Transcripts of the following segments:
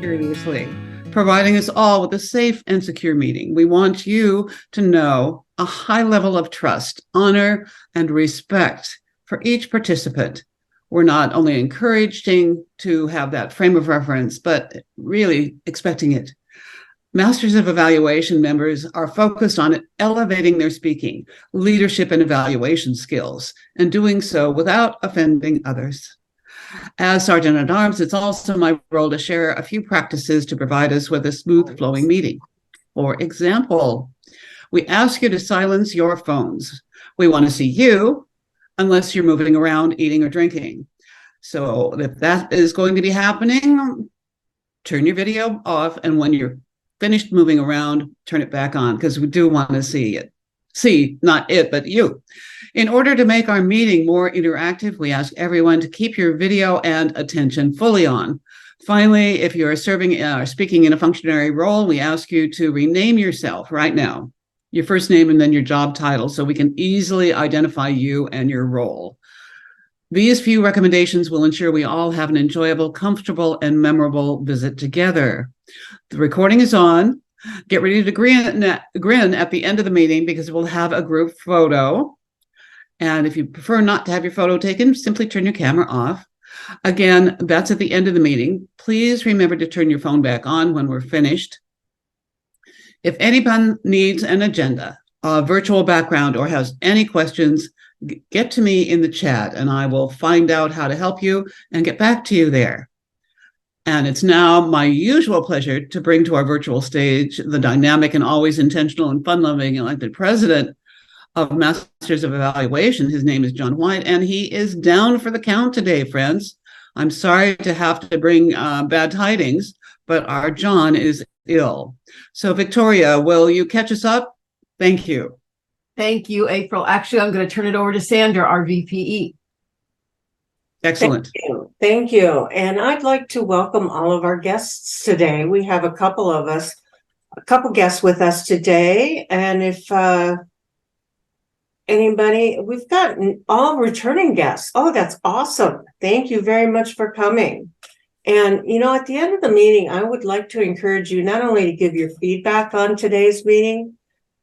courteously, providing us all with a safe and secure meeting. We want you to know a high level of trust, honor, and respect for each participant. We're not only encouraging to have that frame of reference, but really expecting it. Masters of Evaluation members are focused on elevating their speaking, leadership, and evaluation skills, and doing so without offending others. As Sergeant at Arms, it's also my role to share a few practices to provide us with a smooth flowing meeting. For example, we ask you to silence your phones. We want to see you unless you're moving around, eating, or drinking. So if that is going to be happening, turn your video off, and when you're finished moving around, turn it back on, because we do want to see it. See, not it, but you. In order to make our meeting more interactive, we ask everyone to keep your video and attention fully on. Finally, if you are speaking in a functionary role, we ask you to rename yourself right now, your first name and then your job title, so we can easily identify you and your role. These few recommendations will ensure we all have an enjoyable, comfortable, and memorable visit together. The recording is on. Get ready to grin at the end of the meeting, because we'll have a group photo. And if you prefer not to have your photo taken, simply turn your camera off. Again, that's at the end of the meeting. Please remember to turn your phone back on when we're finished. If anyone needs an agenda, a virtual background, or has any questions, get to me in the chat and I will find out how to help you and get back to you there. And it's now my usual pleasure to bring to our virtual stage the dynamic and always intentional and fun-loving elected president of Masters of Evaluation. His name is Jon White, and he is down for the count today, friends. I'm sorry to have to bring bad tidings, but our Jon is ill. So Victoria, will you catch us up? Thank you. Thank you, April. Actually, I'm going to turn it over to Sandra, our VPE. Excellent. Thank you. Thank you. And I'd like to welcome all of our guests today. We have a couple guests with us today. And if anybody, we've got all returning guests. Oh, that's awesome. Thank you very much for coming. And, at the end of the meeting, I would like to encourage you not only to give your feedback on today's meeting,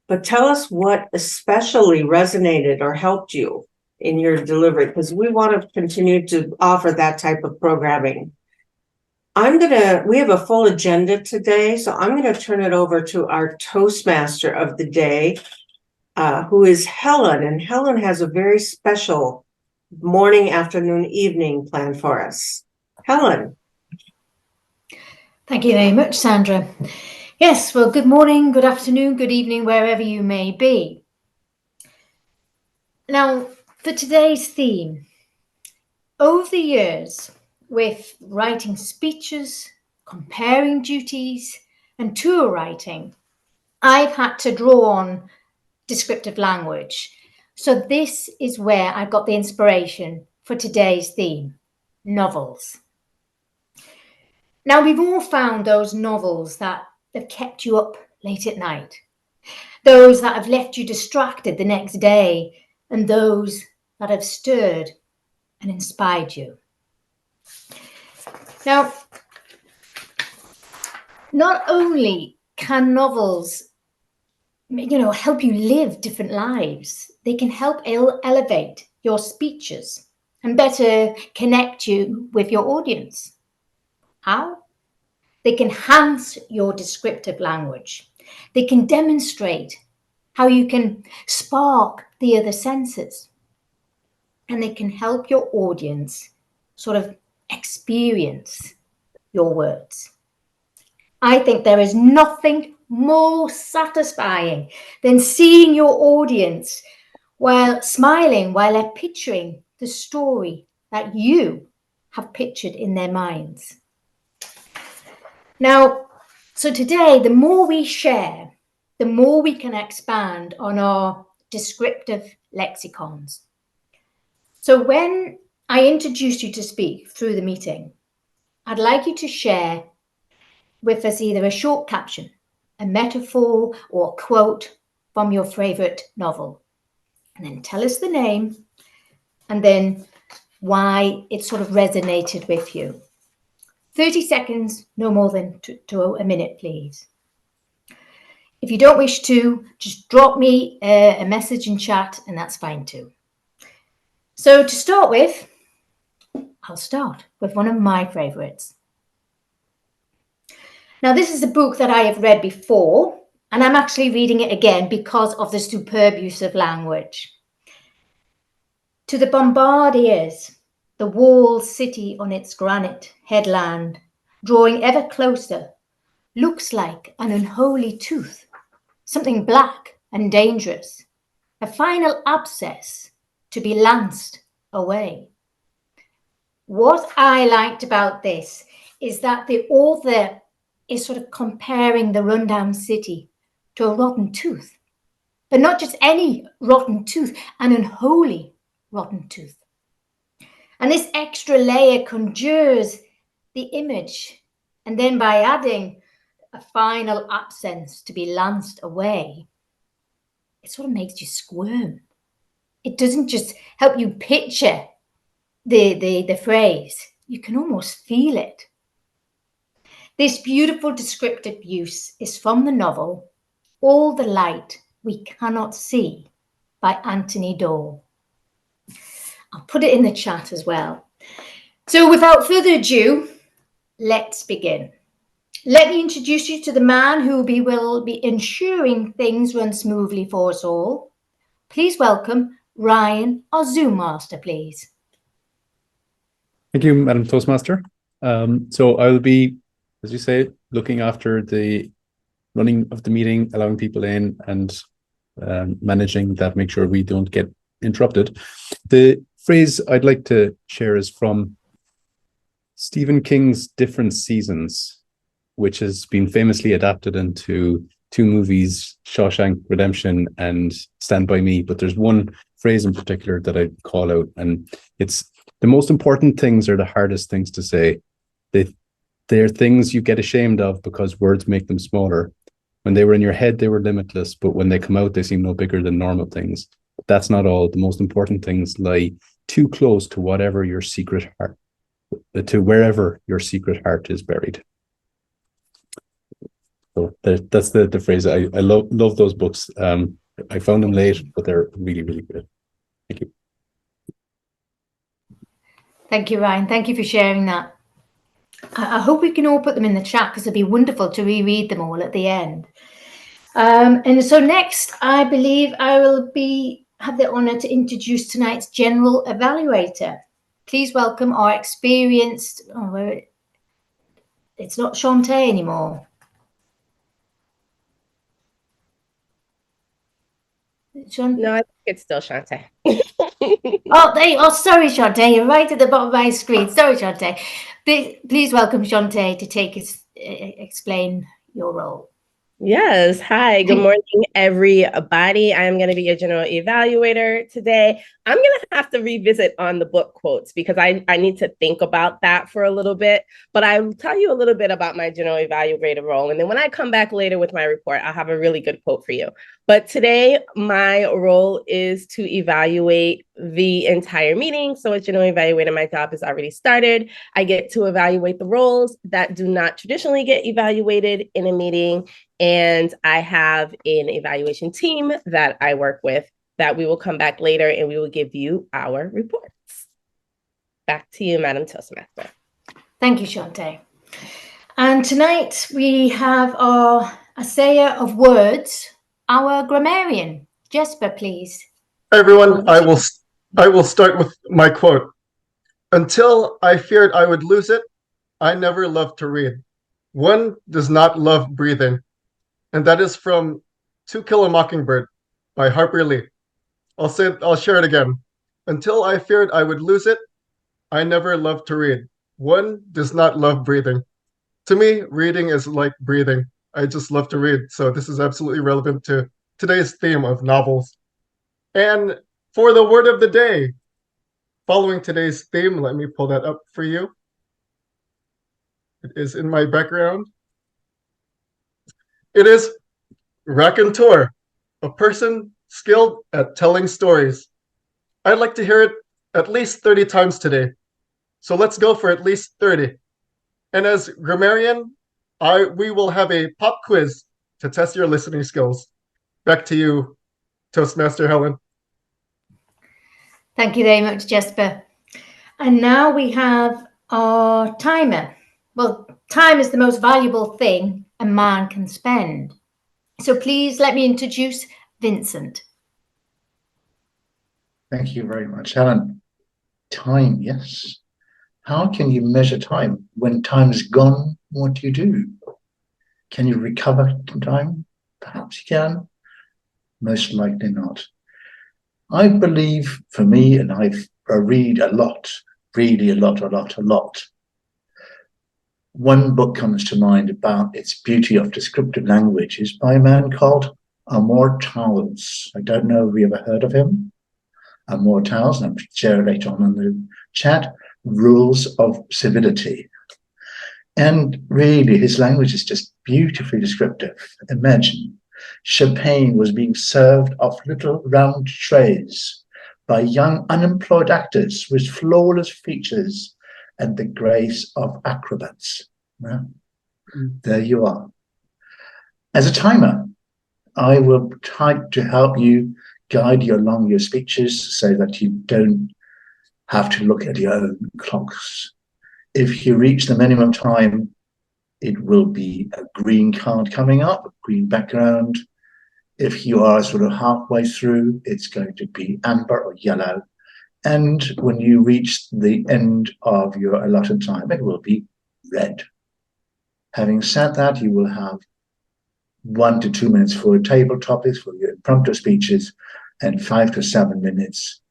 but tell us what especially resonated or helped you in your delivery, because we want to continue to offer that type of programming. We have a full agenda today, so I'm going to turn it over to our Toastmaster of the day, who is Helen. And Helen has a very special morning, afternoon, evening plan for us. Helen. Thank you very much, Sandra. Yes, well, good morning, good afternoon, good evening, wherever you may be. Now, for today's theme, over the years, with writing speeches, comparing duties, and tour writing, I've had to draw on descriptive language. So this is where I got the inspiration for today's theme, novels. Now, we've all found those novels that have kept you up late at night, those that have left you distracted the next day, and those that have stirred and inspired you. Now, not only can novels, help you live different lives, they can help elevate your speeches and better connect you with your audience. How? They can enhance your descriptive language. They can demonstrate how you can spark the other senses. And they can help your audience sort of experience your words. I think there is nothing more satisfying than seeing your audience while smiling, while they're picturing the story that you have pictured in their minds. Now, so today, the more we share, the more we can expand on our descriptive lexicons. So when I introduce you to speak through the meeting, I'd like you to share with us either a short caption, a metaphor, or a quote from your favorite novel. And then tell us the name and then why it sort of resonated with you. 30 seconds, no more than to a minute, please. If you don't wish to, just drop me a message in chat and that's fine too. So to start with, I'll start with one of my favourites. Now, this is a book that I have read before, and I'm actually reading it again because of the superb use of language. To the bombardiers, the walled city on its granite headland, drawing ever closer, looks like an unholy tooth, something black and dangerous, a final abscess to be lanced away. What I liked about this is that the author is sort of comparing the rundown city to a rotten tooth, but not just any rotten tooth, an unholy rotten tooth. And this extra layer conjures the image, and then by adding a final absence to be lanced away, it sort of makes you squirm. It doesn't just help you picture the phrase, you can almost feel it. This beautiful descriptive use is from the novel All the Light We Cannot See by Anthony Doerr. I'll put it in the chat as well. So without further ado, let's begin. Let me introduce you to the man who will be ensuring things run smoothly for us all. Please welcome Ryan, our Zoom master, please. Thank you, Madam Toastmaster. So I will be, as you say, looking after the running of the meeting, allowing people in and managing that, make sure we don't get interrupted. The phrase I'd like to share is from Stephen King's Different Seasons, which has been famously adapted into two movies, Shawshank Redemption and Stand By Me. But there's one phrase in particular that I call out, and it's the most important things are the hardest things to say. They're things you get ashamed of because words make them smaller. When they were in your head, they were limitless, but when they come out, they seem no bigger than normal things. But that's not all. The most important things lie too close to whatever your secret heart, to wherever your secret heart is buried. So that's the phrase. I love those books. I found them late, but they're really, really good. Thank you. Thank you, Ryan. Thank you for sharing that. I hope we can all put them in the chat because it'd be wonderful to reread them all at the end. And so next, I believe I will have the honour to introduce tonight's general evaluator. Please welcome our experienced, it's not Shantae anymore. No, I think it's still Shantae. Sorry, Shantae, you're right at the bottom of my screen. Sorry, Shantae. Please welcome Shantae to explain your role. Yes. Hi. Good morning, everybody. I'm going to be your general evaluator today. I'm going to have to revisit on the book quotes because I need to think about that for a little bit. But I'll tell you a little bit about my general evaluator role. And then when I come back later with my report, I'll have a really good quote for you. But today, my role is to evaluate the entire meeting. So as general evaluator, my job is already started. I get to evaluate the roles that do not traditionally get evaluated in a meeting. And I have an evaluation team that I work with that we will come back later and we will give you our reports. Back to you, Madam Toastmaster. Thank you, Shantae. And tonight we have our assayer of words, our grammarian. Jesper, please. Hi, everyone. I will start with my quote. Until I feared I would lose it, I never loved to read. One does not love breathing. And that is from To Kill a Mockingbird by Harper Lee. I'll share it again. Until I feared I would lose it, I never loved to read. One does not love breathing. To me, reading is like breathing. I just love to read. So this is absolutely relevant to today's theme of novels. And for the word of the day, following today's theme, let me pull that up for you. It is in my background. It is raconteur, a person skilled at telling stories. I'd like to hear it at least 30 times today. So let's go for at least 30. And as grammarian, we will have a pop quiz to test your listening skills. Back to you, Toastmaster Helen. Thank you very much, Jesper. And now we have our timer. Well, time is the most valuable thing a man can spend. So please let me introduce Vincent. Thank you very much, Helen. Time, yes. How can you measure time? When time is gone, what do you do? Can you recover time? Perhaps you can. Most likely not. I believe, for me, and I read a lot, really a lot. One book comes to mind about its beauty of descriptive language is by a man called Amor Towles. I don't know if you ever heard of him. Amor Towles, and I'll share it later on in the chat, Rules of Civility. And really, his language is just beautifully descriptive. Imagine champagne was being served off little round trays by young unemployed actors with flawless features and the grace of acrobats. Well, there you are. As a timer, I will try to help you guide you along your speeches so that you don't have to look at your own clocks. If you reach the minimum time, it will be a green card coming up, a green background. If you are sort of halfway through, it's going to be amber or yellow. And when you reach the end of your allotted time, it will be red. Having said that, you will have 1 to 2 minutes for table topics, for your impromptu speeches, and 5 to 7 minutes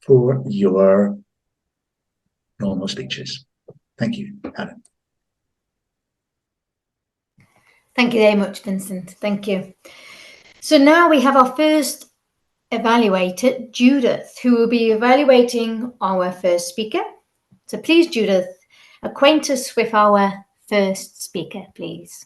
for your normal speeches. Thank you, Helen. Thank you very much, Vincent. Thank you. So now we have our first evaluator, Judith, who will be evaluating our first speaker. So please, Judith, acquaint us with our first speaker, please.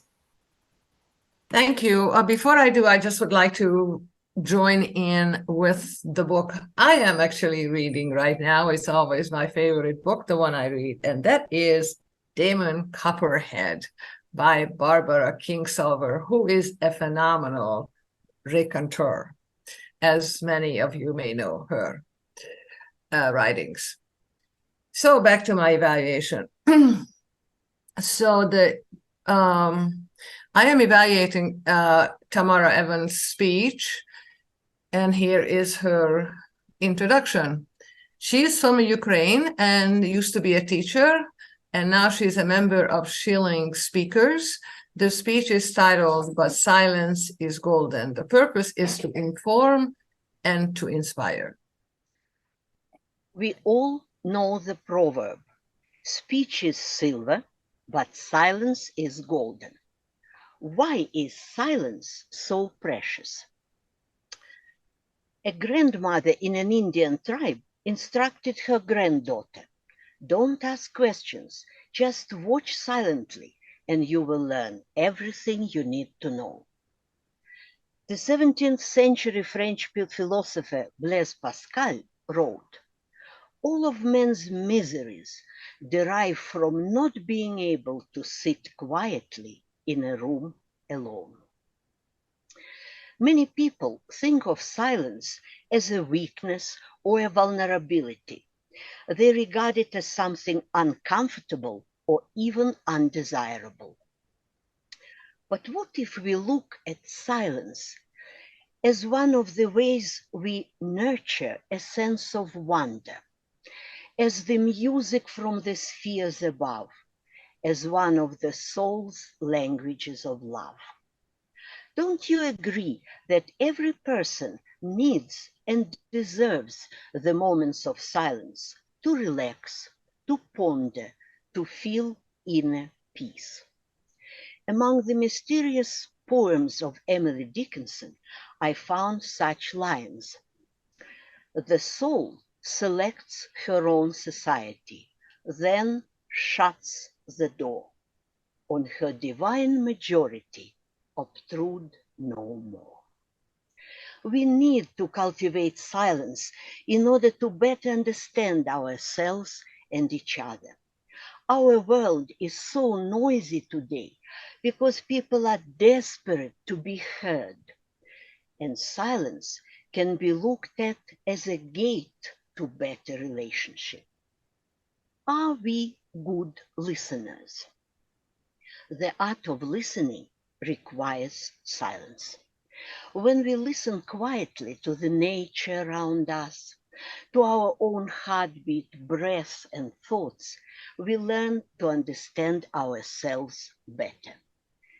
Thank you. Before I do, I just would like to join in with the book I am actually reading right now. It's always my favorite book, the one I read, and that is Damon Copperhead by Barbara Kingsolver, who is a phenomenal raconteur, as many of you may know her writings. So back to my evaluation. So I am evaluating Tamara Evans' speech, and here is her introduction. She is from Ukraine and used to be a teacher, and now she's a member of Schilling Speakers. The speech is titled, "But Silence is Golden." The purpose is to inform and to inspire. We all know the proverb, speech is silver, but silence is golden. Why is silence so precious? A grandmother in an Indian tribe instructed her granddaughter, "Don't ask questions, just watch silently, and you will learn everything you need to know." The 17th century French philosopher Blaise Pascal wrote, "All of man's miseries derive from not being able to sit quietly in a room alone." Many people think of silence as a weakness or a vulnerability. They regard it as something uncomfortable or even undesirable. But what if we look at silence as one of the ways we nurture a sense of wonder, as the music from the spheres above, as one of the soul's languages of love? Don't you agree that every person needs and deserves the moments of silence to relax, to ponder, to feel inner peace? Among the mysterious poems of Emily Dickinson, I found such lines. The soul selects her own society, then shuts the door. On her divine majority, obtrude no more. We need to cultivate silence in order to better understand ourselves and each other. Our world is so noisy today because people are desperate to be heard. And silence can be looked at as a gate to better relationship. Are we good listeners? The art of listening requires silence. When we listen quietly to the nature around us, to our own heartbeat, breath, and thoughts, we learn to understand ourselves better.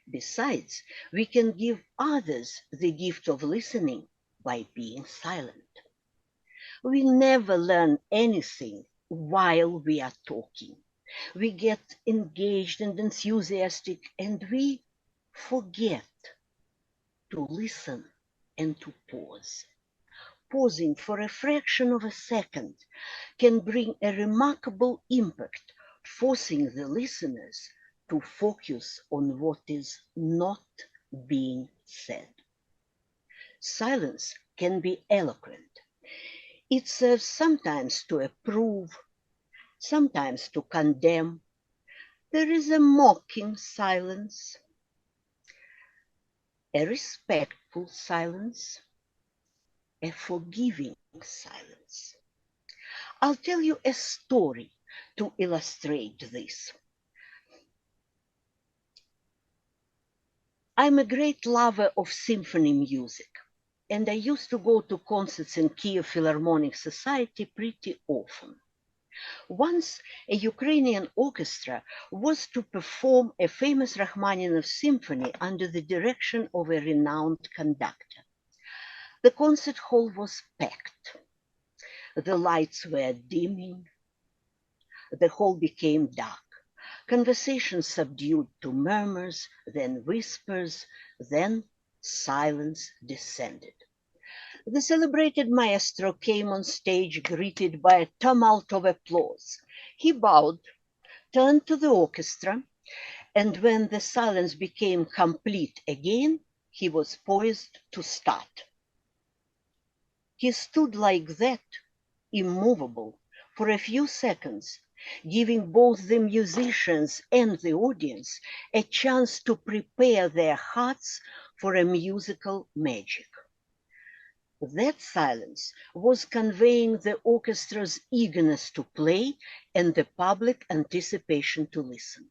Besides, we can give others the gift of listening by being silent. We never learn anything while we are talking. We get engaged and enthusiastic, and we forget to listen and to pause. Pausing for a fraction of a second can bring a remarkable impact, forcing the listeners to focus on what is not being said. Silence can be eloquent. It serves sometimes to approve, sometimes to condemn. There is a mocking silence, a respectful silence, a forgiving silence. I'll tell you a story to illustrate this. I'm a great lover of symphony music, and I used to go to concerts in Kiev Philharmonic Society pretty often. Once, a Ukrainian orchestra was to perform a famous Rachmaninoff symphony under the direction of a renowned conductor. The concert hall was packed. The lights were dimming. The hall became dark. Conversation subdued to murmurs, then whispers, then silence descended. The celebrated maestro came on stage greeted by a tumult of applause. He bowed, turned to the orchestra, and when the silence became complete again, he was poised to start. He stood like that, immovable, for a few seconds, giving both the musicians and the audience a chance to prepare their hearts for a musical magic. That silence was conveying the orchestra's eagerness to play and the public anticipation to listen.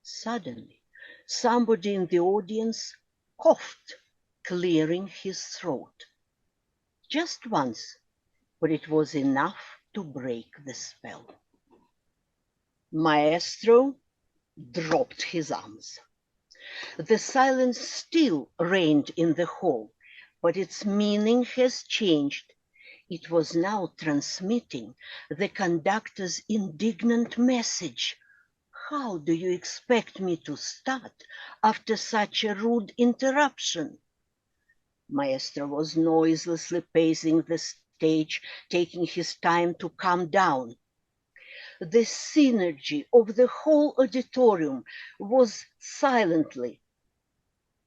Suddenly, somebody in the audience coughed, clearing his throat. Just once, but it was enough to break the spell. Maestro dropped his arms. The silence still reigned in the hall, but its meaning has changed. It was now transmitting the conductor's indignant message. How do you expect me to start after such a rude interruption? Maestro was noiselessly pacing the stage, taking his time to calm down. The synergy of the whole auditorium was silently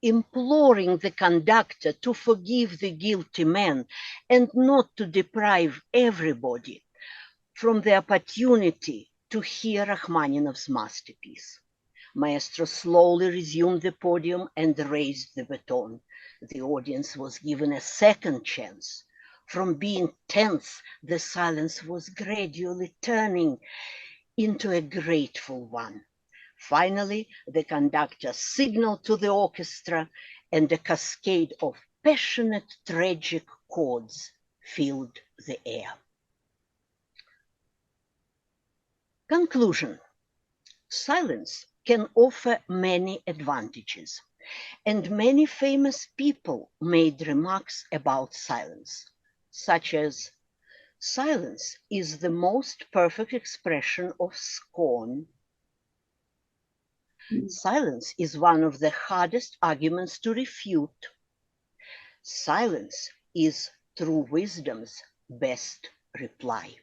imploring the conductor to forgive the guilty man and not to deprive everybody from the opportunity to hear Rachmaninoff's masterpiece. Maestro slowly resumed the podium and raised the baton. The audience was given a second chance. From being tense, the silence was gradually turning into a grateful one. Finally, the conductor signaled to the orchestra, and a cascade of passionate, tragic chords filled the air. Conclusion. Silence can offer many advantages, and many famous people made remarks about silence, such as, silence is the most perfect expression of scorn. Silence is one of the hardest arguments to refute. Silence is true wisdom's best reply.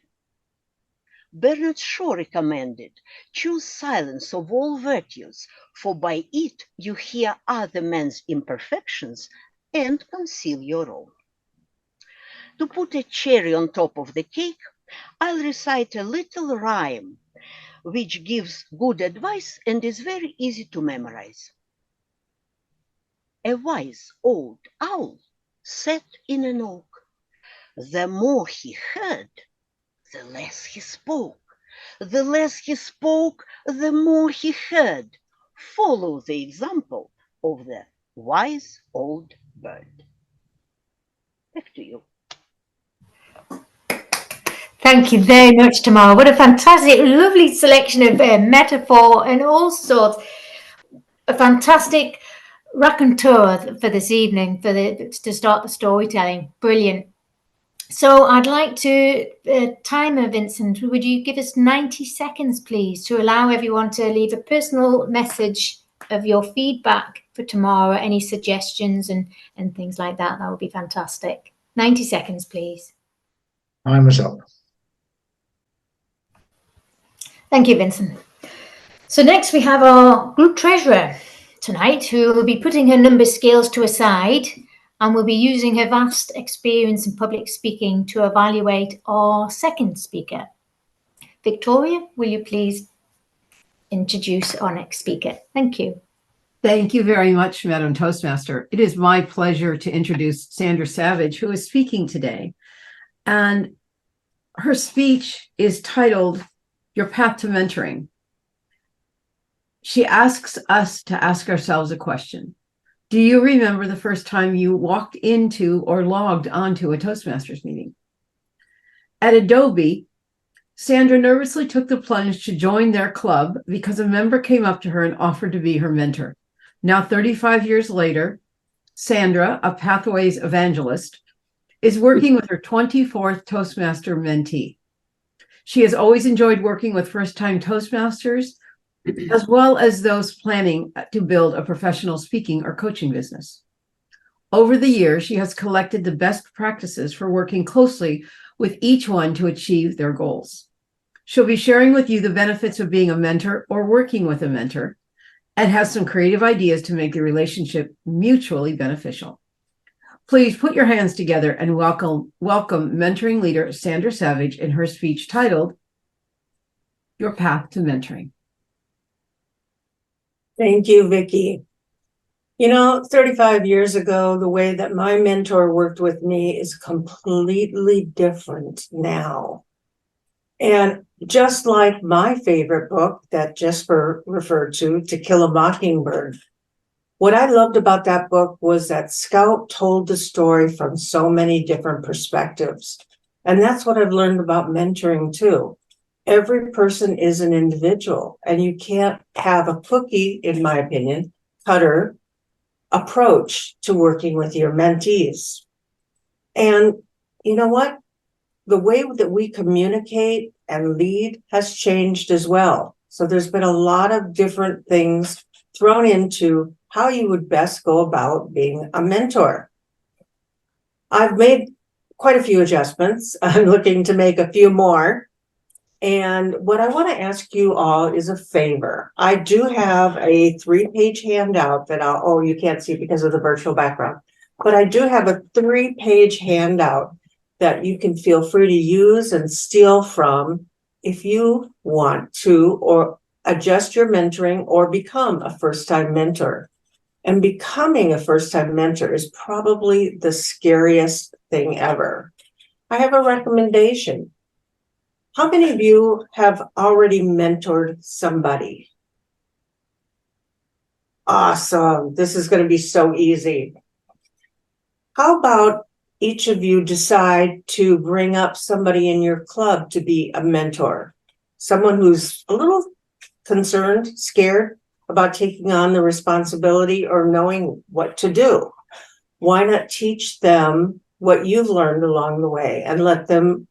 Bernard Shaw recommended, choose silence of all virtues, for by it you hear other men's imperfections and conceal your own. To put a cherry on top of the cake, I'll recite a little rhyme which gives good advice and is very easy to memorize. A wise old owl sat in an oak. The more he heard, the less he spoke. The less he spoke, the more he heard. Follow the example of the wise old bird. Back to you. Thank you very much, Tamara. What a fantastic, lovely selection of metaphor and also a fantastic raconteur for this evening to start the storytelling. Brilliant. So I'd like to timer, Vincent. Would you give us 90 seconds, please, to allow everyone to leave a personal message of your feedback for tomorrow, any suggestions and things like that? That would be fantastic. 90 seconds, please. Time is up. Thank you, Vincent. So next we have our group treasurer tonight, who will be putting her number skills to a side and will be using her vast experience in public speaking to evaluate our second speaker. Victoria, will you please introduce our next speaker? Thank you. Thank you very much, Madam Toastmaster. It is my pleasure to introduce Sandra Savage, who is speaking today. And her speech is titled, Your Path to Mentoring. She asks us to ask ourselves a question. Do you remember the first time you walked into or logged onto a Toastmasters meeting? At Adobe, Sandra nervously took the plunge to join their club because a member came up to her and offered to be her mentor. Now, 35 years later, Sandra, a Pathways evangelist, is working with her 24th Toastmaster mentee. She has always enjoyed working with first-time Toastmasters, as well as those planning to build a professional speaking or coaching business. Over the years, she has collected the best practices for working closely with each one to achieve their goals. She'll be sharing with you the benefits of being a mentor or working with a mentor, and has some creative ideas to make the relationship mutually beneficial. Please put your hands together and welcome mentoring leader Sandra Savage in her speech titled, Your Path to Mentoring. Thank you, Vicki. You know, 35 years ago, the way that my mentor worked with me is completely different now. And just like my favorite book that Jesper referred To Kill a Mockingbird, what I loved about that book was that Scout told the story from so many different perspectives. And that's what I've learned about mentoring too. Every person is an individual, and you can't have a cookie, in my opinion, cutter approach to working with your mentees. And you know what? The way that we communicate and lead has changed as well. So there's been a lot of different things thrown into how you would best go about being a mentor. I've made quite a few adjustments. I'm looking to make a few more. And what I want to ask you all is a favor. I do have a 3-page handout that you can't see because of the virtual background, but I do have a 3-page handout that you can feel free to use and steal from if you want to, or adjust your mentoring or become a first-time mentor. And becoming a first-time mentor is probably the scariest thing ever. I have a recommendation. How many of you have already mentored somebody? Awesome. This is going to be so easy. How about each of you decide to bring up somebody in your club to be a mentor? Someone who's a little concerned, scared about taking on the responsibility or knowing what to do. Why not teach them what you've learned along the way and let them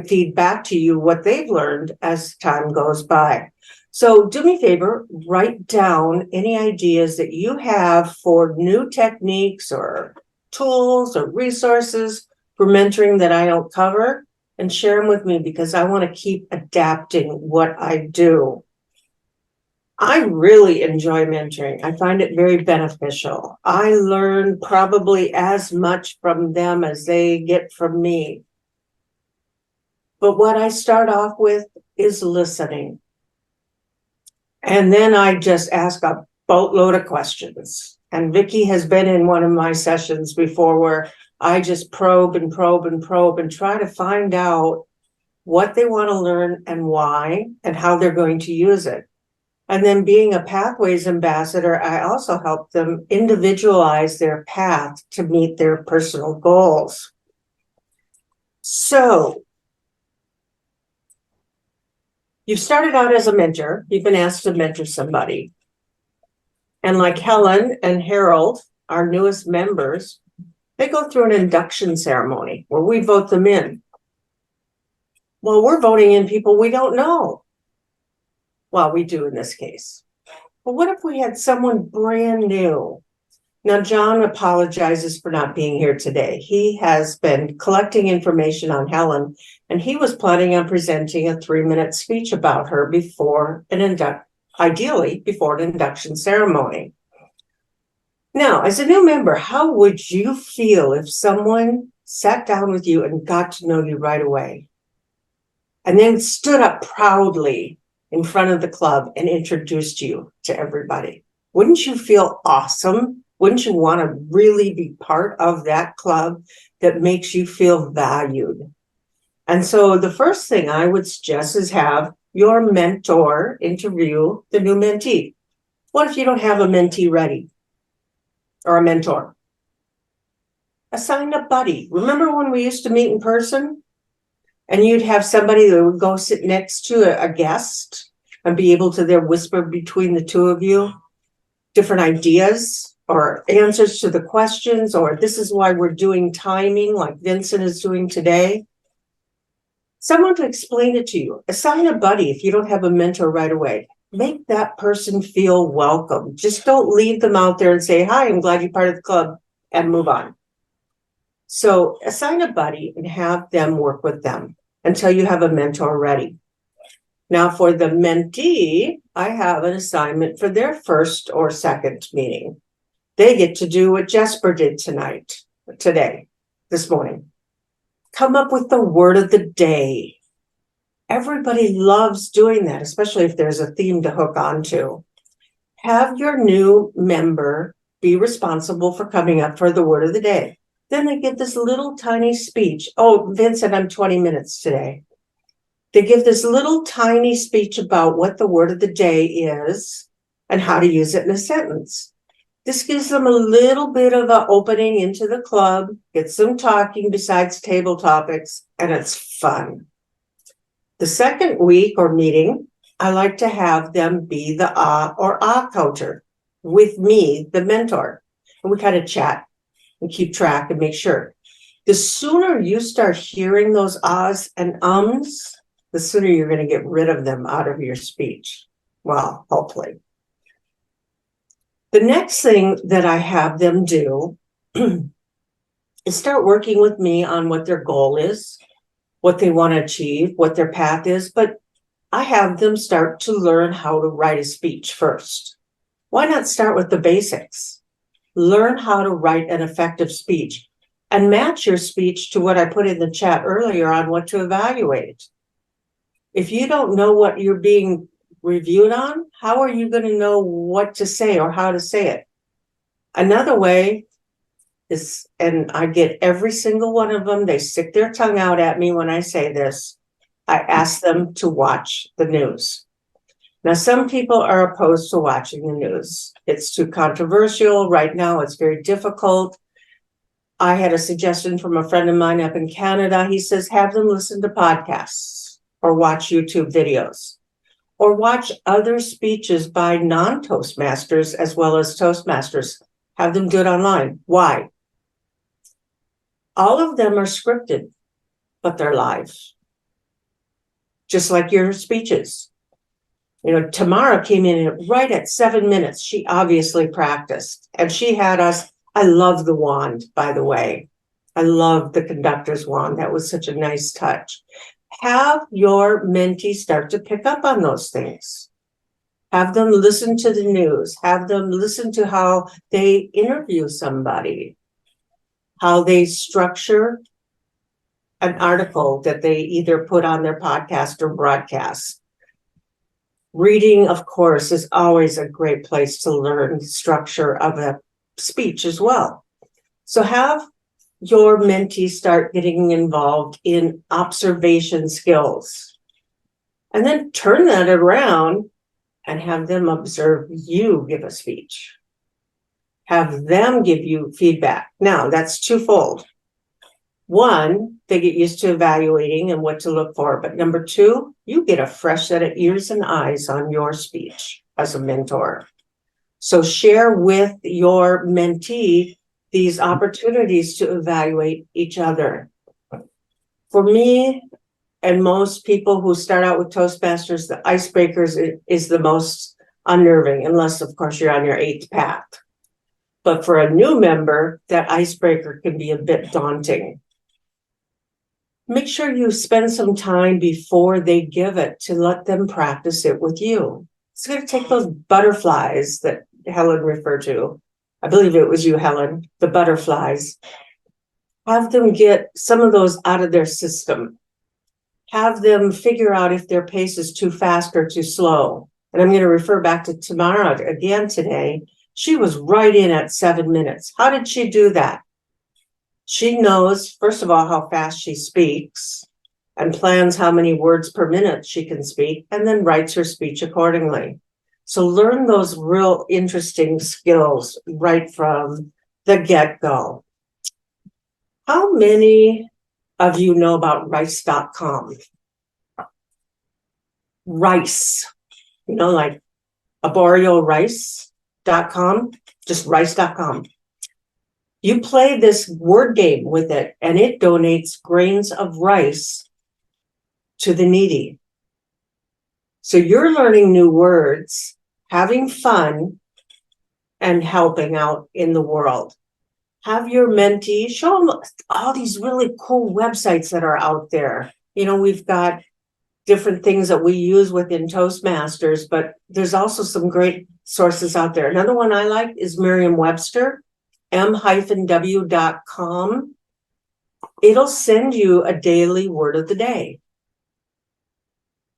feed back to you what they've learned as time goes by? So do me a favor, write down any ideas that you have for new techniques or tools or resources for mentoring that I don't cover, and share them with me, because I want to keep adapting what I do. I really enjoy mentoring. I find it very beneficial. I learn probably as much from them as they get from me. But what I start off with is listening. And then I just ask a boatload of questions. And Vicki has been in one of my sessions before where I just probe and probe and probe and try to find out what they want to learn and why and how they're going to use it. And then being a Pathways ambassador, I also help them individualize their path to meet their personal goals. So you've started out as a mentor. You've been asked to mentor somebody. And like Helen and Harold, our newest members, they go through an induction ceremony where we vote them in. Well, we're voting in people we don't know. Well, we do in this case. But what if we had someone brand new? Now, Jon apologizes for not being here today. He has been collecting information on Helen, and he was planning on presenting a 3-minute speech about her before ideally before an induction ceremony. Now, as a new member, how would you feel if someone sat down with you and got to know you right away, and then stood up proudly in front of the club and introduced you to everybody? Wouldn't you feel awesome? Wouldn't you want to really be part of that club that makes you feel valued? And so the first thing I would suggest is have your mentor interview the new mentee. What if you don't have a mentee ready or a mentor? Assign a buddy. Remember when we used to meet in person and you'd have somebody that would go sit next to a guest and be able to there whisper between the two of you different ideas or answers to the questions, or this is why we're doing timing like Vincent is doing today. Someone to explain it to you. Assign a buddy if you don't have a mentor right away. Make that person feel welcome. Just don't leave them out there and say, hi, I'm glad you're part of the club, and move on. So assign a buddy and have them work with them until you have a mentor ready. Now for the mentee, I have an assignment for their first or second meeting. They get to do what Jesper did this morning. Come up with the word of the day. Everybody loves doing that, especially if there's a theme to hook onto. Have your new member be responsible for coming up for the word of the day. Then they get this little tiny speech. Oh, Vincent, I'm 20 minutes today. They give this little tiny speech about what the word of the day is and how to use it in a sentence. This gives them a little bit of an opening into the club, gets them talking besides table topics, and it's fun. The second week or meeting, I like to have them be the coacher with me, the mentor. And we kind of chat and keep track and make sure. The sooner you start hearing those ahs and ums, the sooner you're going to get rid of them out of your speech. Well, hopefully. The next thing that I have them do is start working with me on what their goal is, what they want to achieve, what their path is. But I have them start to learn how to write a speech first. Why not start with the basics? Learn how to write an effective speech and match your speech to what I put in the chat earlier on what to evaluate. If you don't know what you're being reviewed on, how are you going to know what to say or how to say it? Another way is, and I get every single one of them, they stick their tongue out at me when I say this, I ask them to watch the news. Now, some people are opposed to watching the news. It's too controversial. Right now, it's very difficult. I had a suggestion from a friend of mine up in Canada. He says, have them listen to podcasts or watch YouTube videos or watch other speeches by non-Toastmasters as well as Toastmasters. Have them do it online. Why? All of them are scripted, but they're live. Just like your speeches. You know, Tamara came in right at 7 minutes. She obviously practiced and she had us. I love the wand, by the way. I love the conductor's wand. That was such a nice touch. Have your mentee start to pick up on those things. Have them listen to the news. Have them listen to how they interview somebody, how they structure an article that they either put on their podcast or broadcast. Reading, of course, is always a great place to learn the structure of a speech as well. So have your mentee start getting involved in observation skills, and then turn that around and have them observe you give a speech. Have them give you feedback. Now, that's twofold. One, they get used to evaluating and what to look for. But number two, you get a fresh set of ears and eyes on your speech as a mentor. So share with your mentee these opportunities to evaluate each other. For me, and most people who start out with Toastmasters, the icebreakers is the most unnerving, unless, of course, you're on your 8th path. But for a new member, that icebreaker can be a bit daunting. Make sure you spend some time before they give it to let them practice it with you. It's going to take those butterflies that Helen referred to. I believe it was you, Helen, the butterflies. Have them get some of those out of their system. Have them figure out if their pace is too fast or too slow. And I'm going to refer back to Tamara again today. She was right in at 7 minutes. How did she do that? She knows, first of all, how fast she speaks and plans how many words per minute she can speak, and then writes her speech accordingly. So learn those real interesting skills right from the get-go. How many of you know about rice.com? Rice, like arborealrice.com, just rice.com. You play this word game with it, and it donates grains of rice to the needy. So you're learning new words, having fun, and helping out in the world. Have your mentee show them all these really cool websites that are out there. We've got different things that we use within Toastmasters, but there's also some great sources out there. Another one I like is Merriam-Webster, m-w.com. It'll send you a daily word of the day.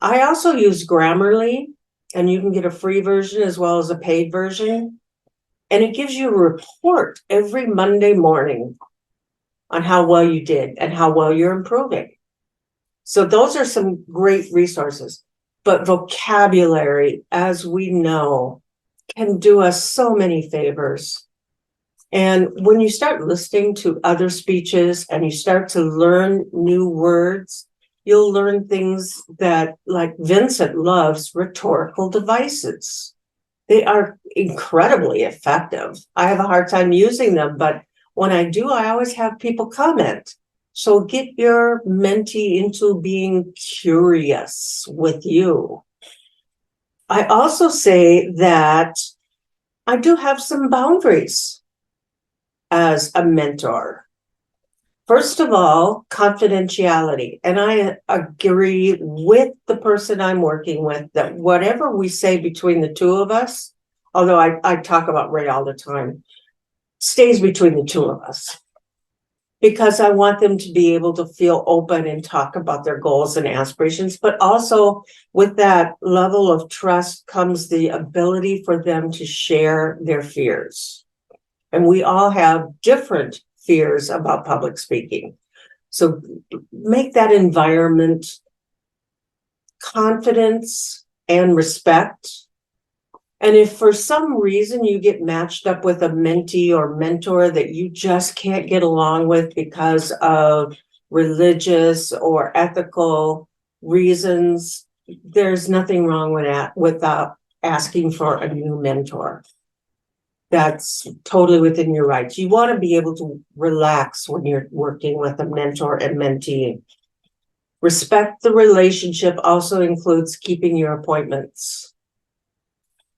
I also use Grammarly, and you can get a free version as well as a paid version. And it gives you a report every Monday morning on how well you did and how well you're improving. So those are some great resources. But vocabulary, as we know, can do us so many favors. And when you start listening to other speeches and you start to learn new words, you'll learn things that, like Vincent loves, rhetorical devices. They are incredibly effective. I have a hard time using them, but when I do, I always have people comment. So get your mentee into being curious with you. I also say that I do have some boundaries as a mentor. First of all, confidentiality. And I agree with the person I'm working with that whatever we say between the two of us, although I talk about Ray all the time, stays between the two of us. Because I want them to be able to feel open and talk about their goals and aspirations. But also with that level of trust comes the ability for them to share their fears. And we all have different fears about public speaking. So make that environment confidence and respect. And if for some reason you get matched up with a mentee or mentor that you just can't get along with because of religious or ethical reasons, there's nothing wrong with that without asking for a new mentor. That's totally within your rights. You want to be able to relax when you're working with a mentor and mentee. Respect the relationship also includes keeping your appointments.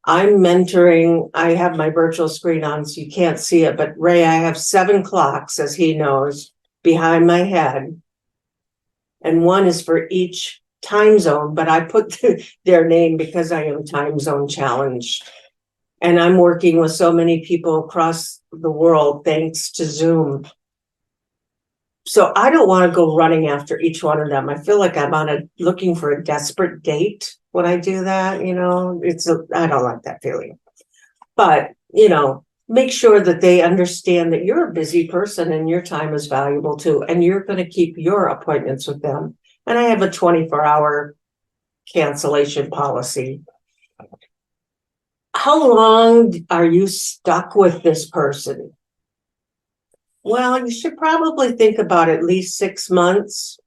I'm mentoring, I have my virtual screen on so you can't see it, but Ray, I have 7 clocks, as he knows, behind my head. And one is for each time zone, but I put their name because I am time zone challenged. And I'm working with so many people across the world thanks to Zoom. So I don't want to go running after each one of them. I feel like I'm looking for a desperate date when I do that, I don't like that feeling. But, make sure that they understand that you're a busy person and your time is valuable too, and you're going to keep your appointments with them. And I have a 24-hour cancellation policy. How long are you stuck with this person? Well, you should probably think about at least 6 months.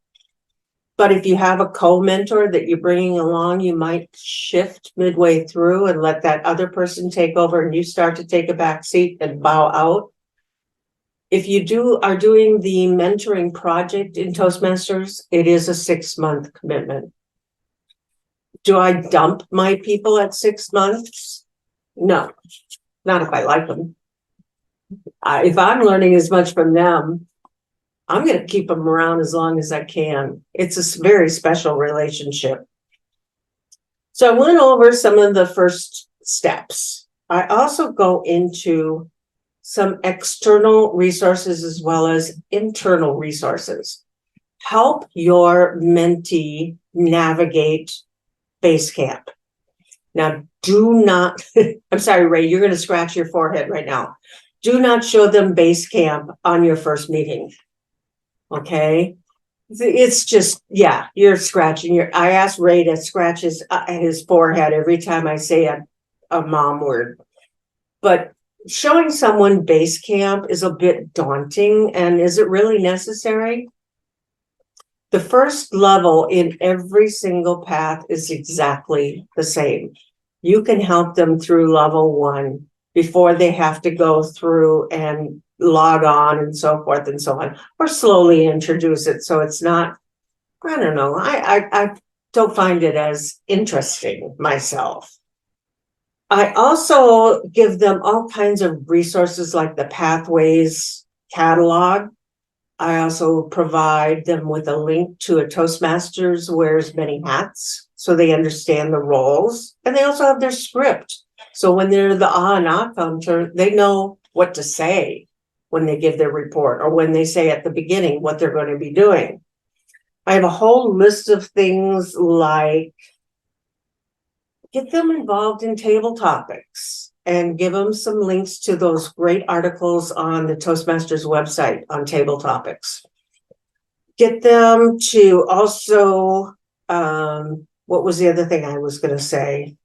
But if you have a co-mentor that you're bringing along, you might shift midway through and let that other person take over and you start to take a back seat and bow out. If you are doing the mentoring project in Toastmasters, it is a 6-month commitment. Do I dump my people at 6 months? No, not if I like them. If I'm learning as much from them, I'm going to keep them around as long as I can. It's a very special relationship. So I went over some of the first steps. I also go into some external resources as well as internal resources. Help your mentee navigate Basecamp. Now, do not, I'm sorry, Ray, you're going to scratch your forehead right now. Do not show them Basecamp on your first meeting. Okay, it's just, you're scratching I ask Ray to scratch his forehead every time I say a mom word. But showing someone Basecamp is a bit daunting, and is it really necessary? The first level in every single path is exactly the same. You can help them through level 1 before they have to go through and log on and so forth and so on, or slowly introduce it. So it's not, I don't know. I don't find it as interesting myself. I also give them all kinds of resources like the Pathways catalog. I also provide them with a link to a Toastmasters Wears Many Hats, so they understand the roles. And they also have their script. So when they're the and ah counter, they know what to say when they give their report, or when they say at the beginning what they're going to be doing. I have a whole list of things like get them involved in table topics and give them some links to those great articles on the Toastmasters website on table topics. Get them to also, what was the other thing I was going to say?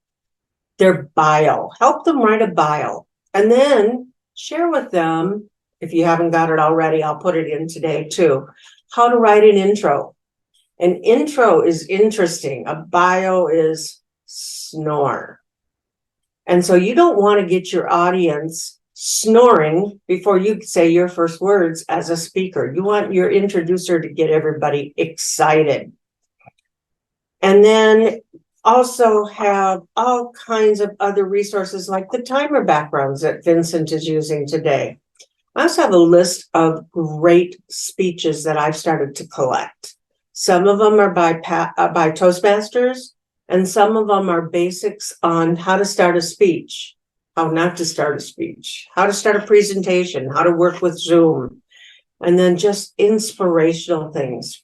Their bio. Help them write a bio, and then share with them, if you haven't got it already, I'll put it in today too, how to write an intro. An intro is interesting. A bio is snore. And so you don't want to get your audience snoring before you say your first words as a speaker. You want your introducer to get everybody excited. And then also have all kinds of other resources like the timer backgrounds that Vincent is using today. I also have a list of great speeches that I've started to collect. Some of them are by Toastmasters, and some of them are basics on how to start a speech, how not to start a speech, how to start a presentation, how to work with Zoom, and then just inspirational things.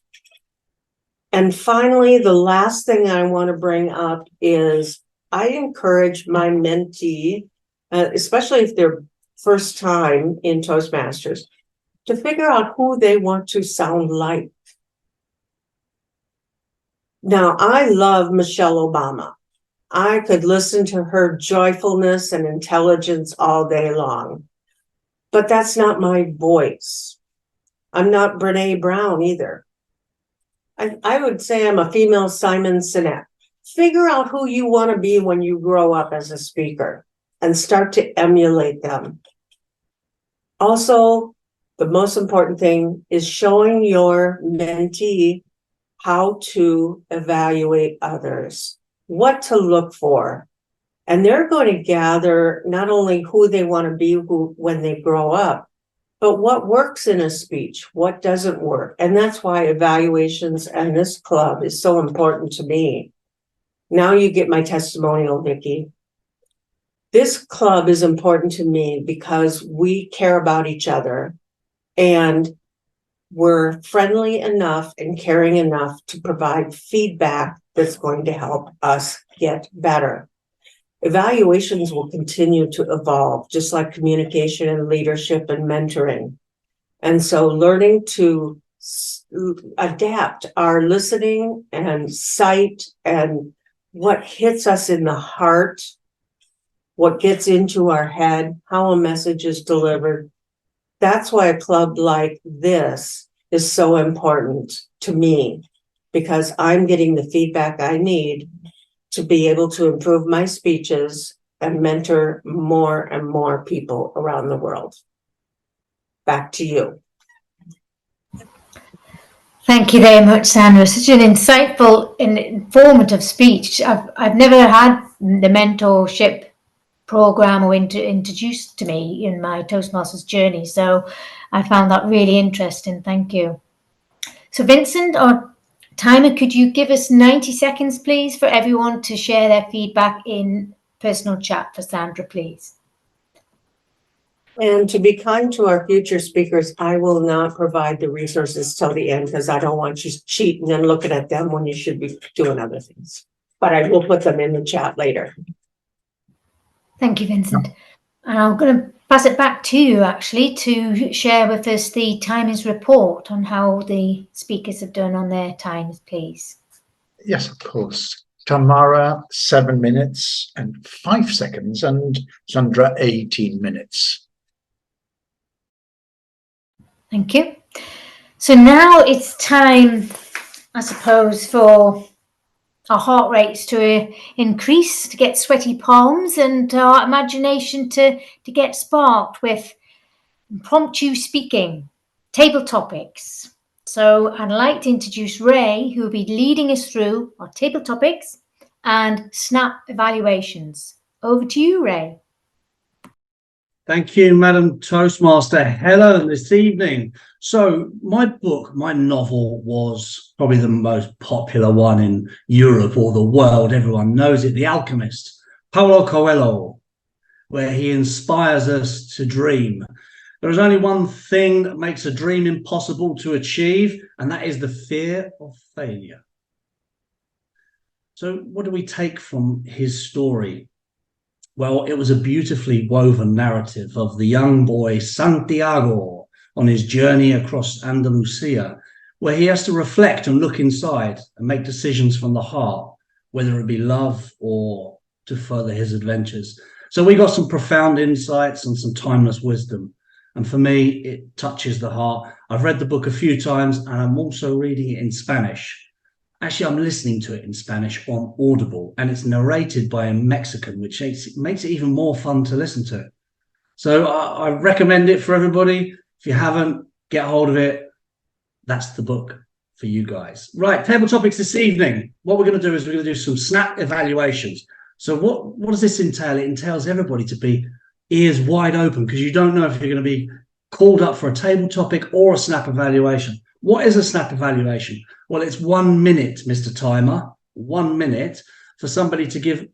And finally, the last thing I want to bring up is I encourage my mentee, especially if they're first time in Toastmasters, to figure out who they want to sound like. Now, I love Michelle Obama. I could listen to her joyfulness and intelligence all day long, but that's not my voice. I'm not Brene Brown either. I would say I'm a female Simon Sinek. Figure out who you want to be when you grow up as a speaker and start to emulate them. Also, the most important thing is showing your mentee how to evaluate others, what to look for. And they're going to gather not only who they want to be when they grow up, but what works in a speech, what doesn't work. And that's why evaluations and this club is so important to me. Now you get my testimonial, Vicki. This club is important to me because we care about each other. And we're friendly enough and caring enough to provide feedback that's going to help us get better. Evaluations will continue to evolve, just like communication and leadership and mentoring. And so learning to adapt our listening and sight and what hits us in the heart, what gets into our head, how a message is delivered. That's why a club like this is so important to me, because I'm getting the feedback I need to be able to improve my speeches and mentor more and more people around the world. Back to you. Thank you very much, Sandra. Such an insightful and informative speech. I've never had the mentorship program or introduced to me in my Toastmasters journey, so I found that really interesting. Thank you. So Vincent or Timer, could you give us 90 seconds, please, for everyone to share their feedback in personal chat for Sandra, please? And to be kind to our future speakers, I will not provide the resources till the end because I don't want you cheating and looking at them when you should be doing other things. But I will put them in the chat later. Thank you, Vincent. And I'm going to pass it back to you, actually, to share with us the timings report on how the speakers have done on their times, please. Yes, of course. Tamara, 7 minutes and 5 seconds, and Sandra, 18 minutes. Thank you. So now it's time, I suppose, for our heart rates to increase, to get sweaty palms, and our imagination to get sparked with impromptu speaking, table topics. So I'd like to introduce Ray, who will be leading us through our table topics and snap evaluations. Over to you, Ray. Thank you, Madam Toastmaster Helen, this evening. So my book, my novel, was probably the most popular one in Europe or the world. Everyone knows it, The Alchemist, Paulo Coelho, where he inspires us to dream. There is only one thing that makes a dream impossible to achieve, and that is the fear of failure. So what do we take from his story? Well, it was a beautifully woven narrative of the young boy Santiago on his journey across Andalusia, where he has to reflect and look inside and make decisions from the heart, whether it be love or to further his adventures. So we got some profound insights and some timeless wisdom. And for me, it touches the heart. I've read the book a few times and I'm also reading it in Spanish. Actually, I'm listening to it in Spanish on Audible, and it's narrated by a Mexican, which makes it even more fun to listen to. So I recommend it for everybody. If you haven't, get hold of it. That's the book for you guys. Right, table topics this evening. What we're going to do is we're going to do some snap evaluations. So what does this entail? It entails everybody to be ears wide open, because you don't know if you're going to be called up for a table topic or a snap evaluation. What is a snap evaluation? Well, it's 1 minute, Mr. Timer, 1 minute for somebody to give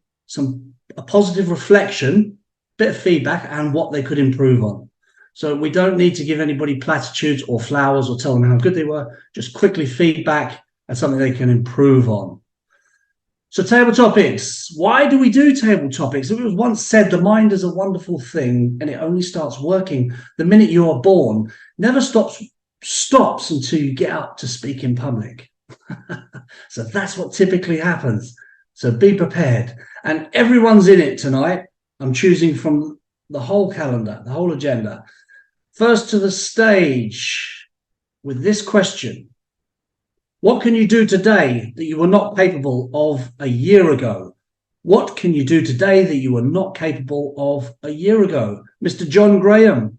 a positive reflection, bit of feedback, and what they could improve on. So we don't need to give anybody platitudes or flowers or tell them how good they were, just quickly feedback and something they can improve on. So table topics. Why do we do table topics? It was once said the mind is a wonderful thing and it only starts working the minute you are born. Never stops until you get up to speak in public. So that's what typically happens. So be prepared. And everyone's in it tonight. I'm choosing from the whole calendar, the whole agenda. First to the stage with this question. What can you do today that you were not capable of a year ago? What can you do today that you were not capable of a year ago? Mr. John Graham.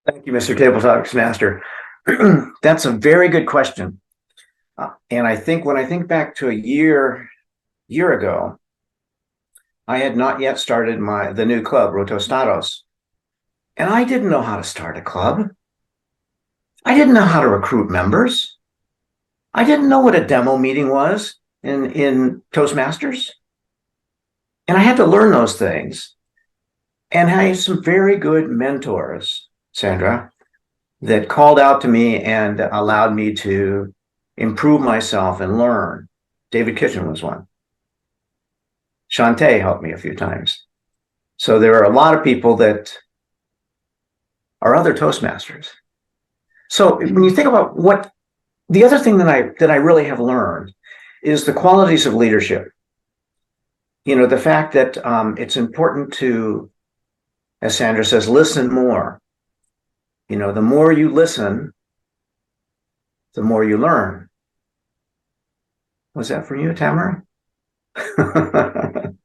Thank you, Mr. Tabletop Master. That's a very good question. And I think when I think back to a year ago, I had not yet started the new club, Rotostados. And I didn't know how to start a club. I didn't know how to recruit members. I didn't know what a demo meeting was in Toastmasters. And I had to learn those things. And I had some very good mentors, Sandra, that called out to me and allowed me to improve myself and learn. David Kitchen was one. Shantae helped me a few times. So there are a lot of people that are other Toastmasters. So when you think about what the other thing that I really have learned is the qualities of leadership. You know, the fact that it's important to, as Sandra says, listen more. You know, the more you listen, the more you learn. Was that for you, Tamara? In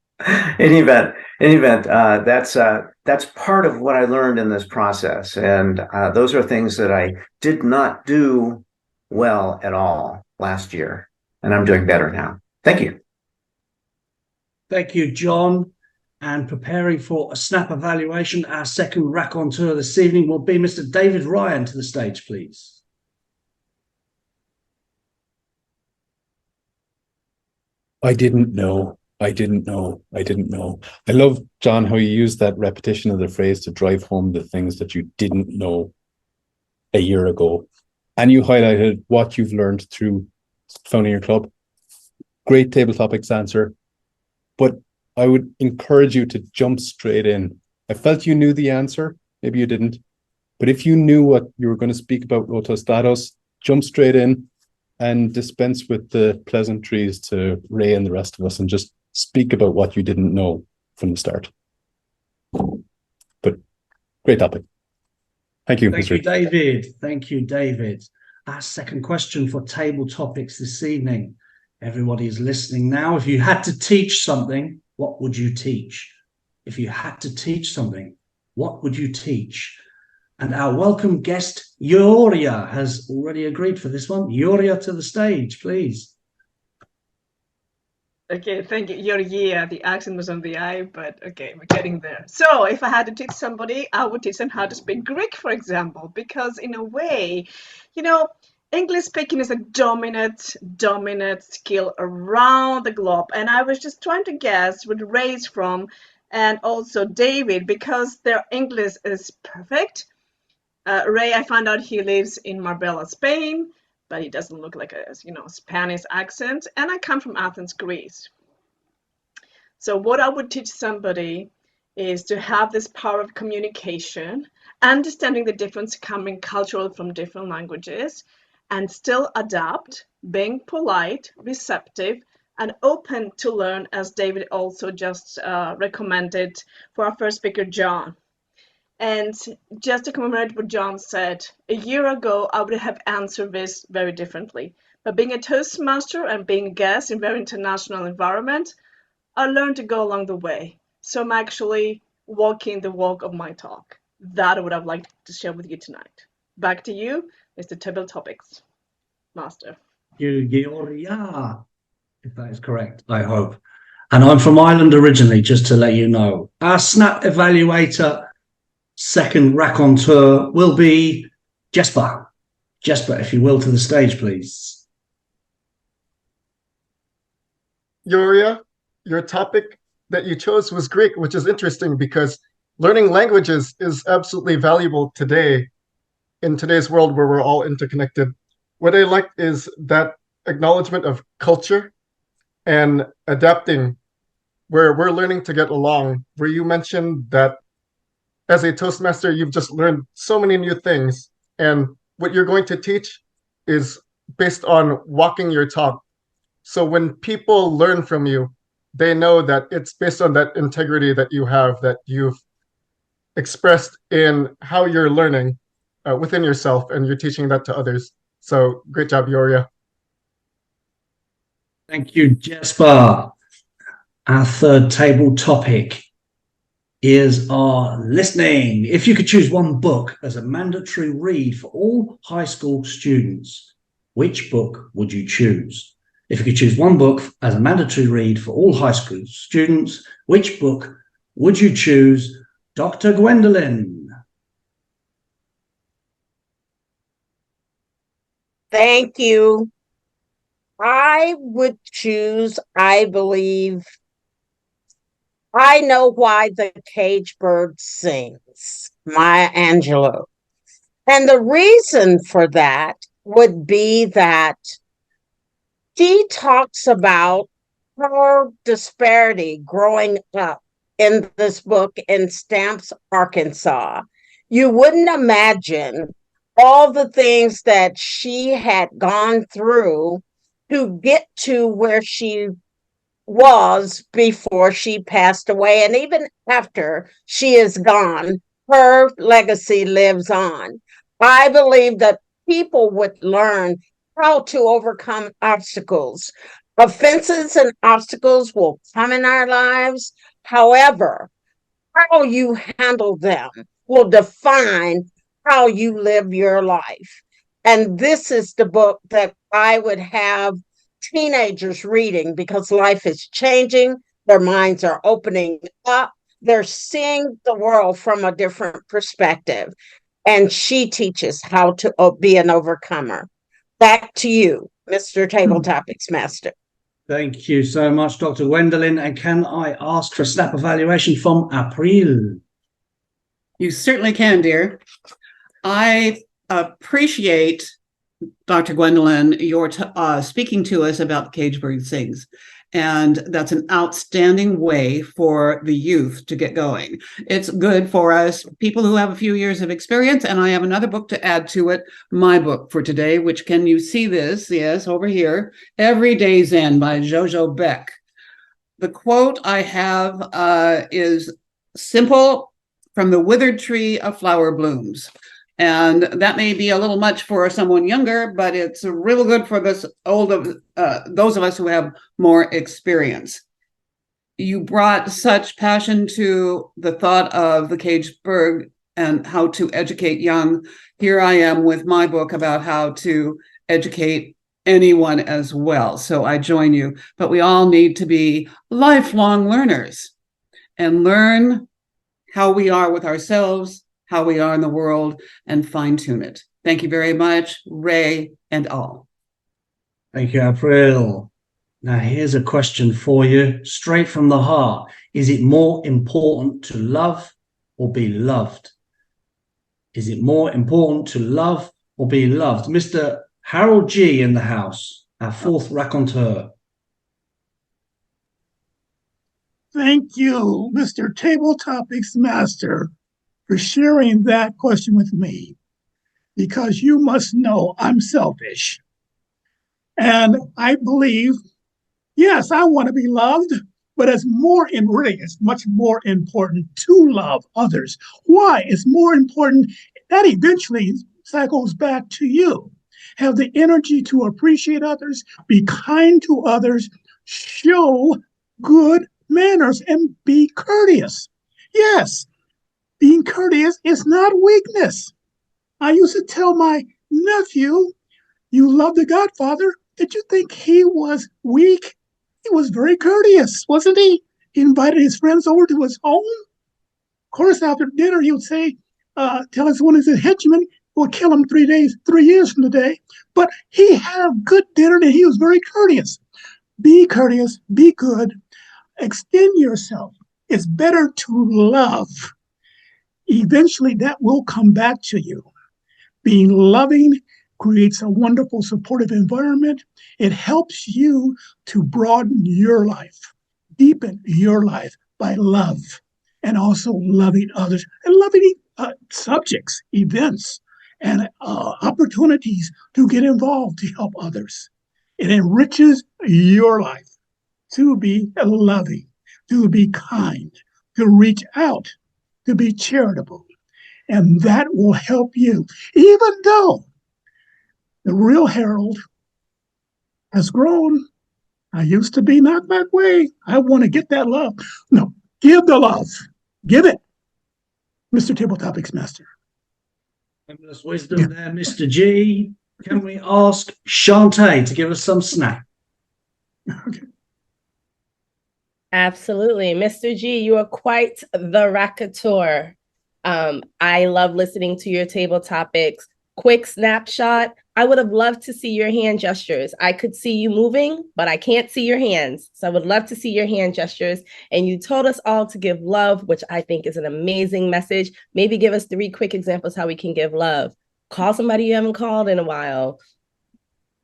any event, that's part of what I learned in this process, and those are things that I did not do well at all last year, and I'm doing better now. Thank you. Thank you, John. And preparing for a snap evaluation, our second raconteur this evening will be Mr. David Ryan. To the stage, please. I didn't know. I didn't know. I didn't know. I love, John, how you use that repetition of the phrase to drive home the things that you didn't know a year ago. And you highlighted what you've learned through founding your club. Great table topics answer. But I would encourage you to jump straight in. I felt you knew the answer. Maybe you didn't. But if you knew what you were going to speak about Rotos Datos, jump straight in and dispense with the pleasantries to Ray and the rest of us and just speak about what you didn't know from the start. But great topic. Thank you. Thank you, David. Thank you, David. Our second question for table topics this evening. Everybody is listening now. If you had to teach something, what would you teach? If you had to teach something, what would you teach? And our welcome guest, Yoria, has already agreed for this one. Yoria, to the stage, please. Okay, thank you. Yoria, the accent was on the I, but okay, we're getting there. So if I had to teach somebody, I would teach them how to speak Greek, for example, because in a way, you know, English speaking is a dominant skill around the globe. And I was just trying to guess where Ray's from and also David, because their English is perfect. Ray, I found out he lives in Marbella, Spain, but he doesn't look like a, Spanish accent. And I come from Athens, Greece. So what I would teach somebody is to have this power of communication, understanding the difference coming cultural from different languages, and still adapt, being polite, receptive, and open to learn, as David also just recommended for our first speaker, John. And just to commemorate what John said, a year ago, I would have answered this very differently. But being a Toastmaster and being a guest in a very international environment, I learned to go along the way. So I'm actually walking the walk of my talk. That I would have liked to share with you tonight. Back to you, Mr. Table Topics Master. Yoria, if that is correct, I hope. And I'm from Ireland originally, just to let you know. Our snap evaluator, second raconteur, will be Jesper. Jesper, if you will, to the stage, please. Yoria, your topic that you chose was Greek, which is interesting because learning languages is absolutely valuable today in today's world where we're all interconnected. What I like is that acknowledgement of culture and adapting, where we're learning to get along, where you mentioned that as a Toastmaster, you've just learned so many new things. And what you're going to teach is based on walking your talk. So when people learn from you, they know that it's based on that integrity that you have, that you've expressed in how you're learning within yourself, and you're teaching that to others. So great job, Yoria. Thank you, Jesper. Our third table topic is our listening. If you could choose one book as a mandatory read for all high school students, which book would you choose? If you could choose one book as a mandatory read for all high school students, which book would you choose? Dr. Gwendolyn. Thank you. I would choose, I believe, I know why the cage bird sings, Maya Angelou. And the reason for that would be that she talks about her disparity growing up in this book in Stamps, Arkansas. You wouldn't imagine all the things that she had gone through to get to where she was before she passed away. And even after she is gone, her legacy lives on. I believe that people would learn how to overcome obstacles. Offenses and obstacles will come in our lives. However, how you handle them will define how you live your life. And this is the book that I would have teenagers reading because life is changing. Their minds are opening up. They're seeing the world from a different perspective. And she teaches how to be an overcomer. Back to you, Mr. Table Topics Master. Thank you so much, Dr. Gwendolyn. And can I ask for a snap evaluation from April? You certainly can, dear. I appreciate, Dr. Gwendolyn, your speaking to us about the Cage Bird Sings. And that's an outstanding way for the youth to get going. It's good for us, people who have a few years of experience. And I have another book to add to it, my book for today, which can you see this? Yes, over here, Every Day's End by Jojo Beck. The quote I have is simple, from the withered tree a flower blooms. And that may be a little much for someone younger, but it's real good for those of us who have more experience. You brought such passion to the thought of the caged bird and how to educate young. Here I am with my book about how to educate anyone as well. So I join you, but we all need to be lifelong learners and learn how we are with ourselves, how we are in the world, and fine-tune it. Thank you very much, Ray and all. Thank you, April. Now, here's a question for you, straight from the heart. Is it more important to love or be loved? Is it more important to love or be loved? Mr. Harold G. in the house, our fourth raconteur. Thank you, Mr. Table Topics Master, for sharing that question with me, because you must know I'm selfish. And I believe, yes, I want to be loved, but it's much more important to love others. Why? It's more important. That eventually cycles back to you. Have the energy to appreciate others, be kind to others, show good manners, and be courteous. Yes, being courteous is not weakness. I used to tell my nephew, you love the Godfather. Did you think he was weak? He was very courteous, wasn't he? He invited his friends over to his home. Of course, after dinner, he would say, tell us one of his henchmen will kill him 3 years from today. But he had a good dinner and he was very courteous. Be courteous, be good, extend yourself. It's better to love. Eventually, that will come back to you. Being loving creates a wonderful supportive environment. It helps you to broaden your life, deepen your life by love, and also loving others and loving subjects, events, and opportunities to get involved to help others. It enriches your life to be loving, to be kind, to reach out, to be charitable. And that will help you, even though the real Harold has grown. I used to be not that way. I want to get that love. No, give the love. Give it. Mr. Table Topics Master. Endless wisdom there, Mr. G. Can we ask Shantae to give us some snack? Okay. Absolutely. Mr. G, you are quite the raconteur. I love listening to your table topics. Quick snapshot. I would have loved to see your hand gestures. I could see you moving, but I can't see your hands. So I would love to see your hand gestures. And you told us all to give love, which I think is an amazing message. Maybe give us 3 quick examples how we can give love. Call somebody you haven't called in a while.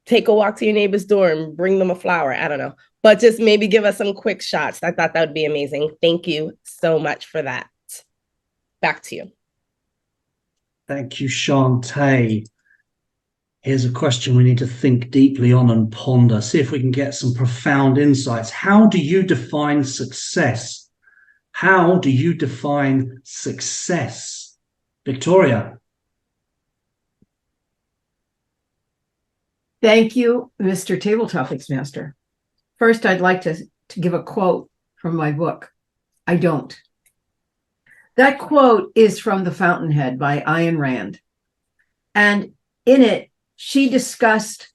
Take a walk to your neighbor's door and bring them a flower. I don't know. But just maybe give us some quick shots. I thought that would be amazing. Thank you so much for that. Back to you. Thank you, Shantae. Here's a question we need to think deeply on and ponder. See if we can get some profound insights. How do you define success? How do you define success? Victoria. Thank you, Mr. Table Topics Master. First, I'd like to give a quote from my book, I Don't. That quote is from The Fountainhead by Ayn Rand. And in it, she discussed,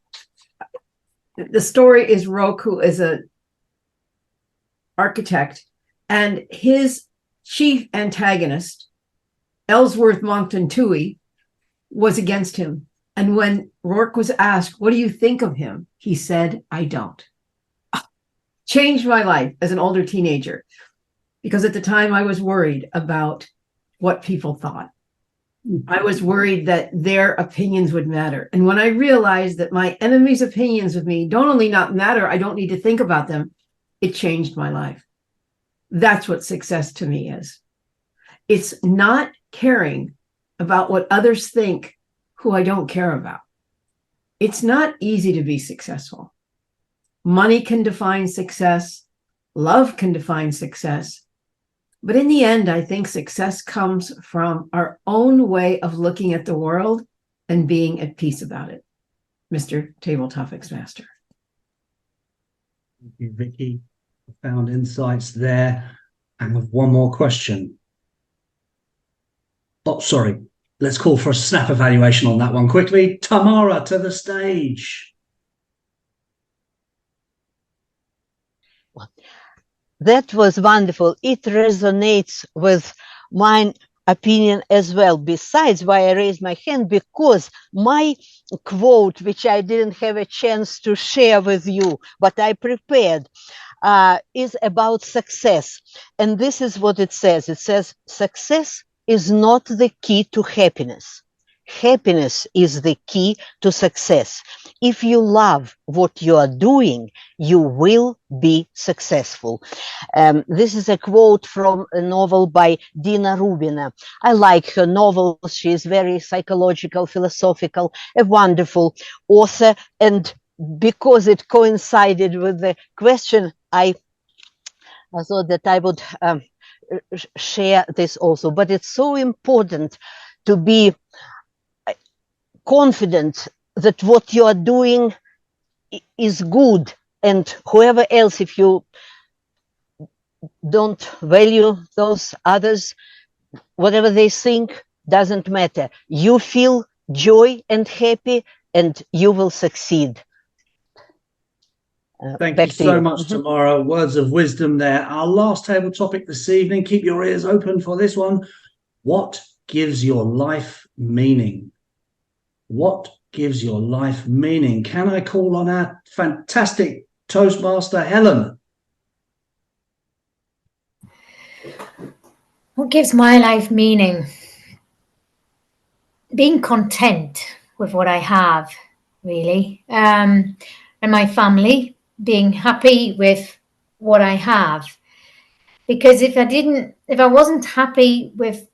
the story is Roque, who is an architect, and his chief antagonist, Ellsworth Monkton Toohey, was against him. And when Rourke was asked, what do you think of him? He said, I don't. Changed my life as an older teenager, because at the time I was worried about what people thought. I was worried that their opinions would matter. And when I realized that my enemy's opinions of me don't only not matter, I don't need to think about them, it changed my life. That's what success to me is. It's not caring about what others think who I don't care about. It's not easy to be successful. Money can define success. Love can define success. But in the end, I think success comes from our own way of looking at the world and being at peace about it. Mr. Table Topics Master. Thank you, Vicky. Profound insights there. And with one more question. Oh, sorry. Let's call for a snap evaluation on that one quickly. Tamara, to the stage. That was wonderful. It resonates with my opinion as well. Besides why I raised my hand, because my quote, which I didn't have a chance to share with you, but I prepared, is about success. And this is what it says. It says, success is not the key to happiness. Happiness is the key to success. If you love what you are doing, you will be successful. This is a quote from a novel by Dina Rubina. I like her novels. She is very psychological, philosophical, a wonderful author. And because it coincided with the question, I thought that I would share this also. But it's so important to be confident that what you are doing is good, and whoever else, if you don't value those others, whatever they think doesn't matter. You feel joy and happy, and you will succeed. Thank you so much, Tamara. Words of wisdom there. Our last table topic this evening. Keep your ears open for this one. What gives your life meaning? What gives your life meaning? Can I call on our fantastic Toastmaster, Helen? What gives my life meaning? Being content with what I have, really. And my family, being happy with what I have. Because if I wasn't happy with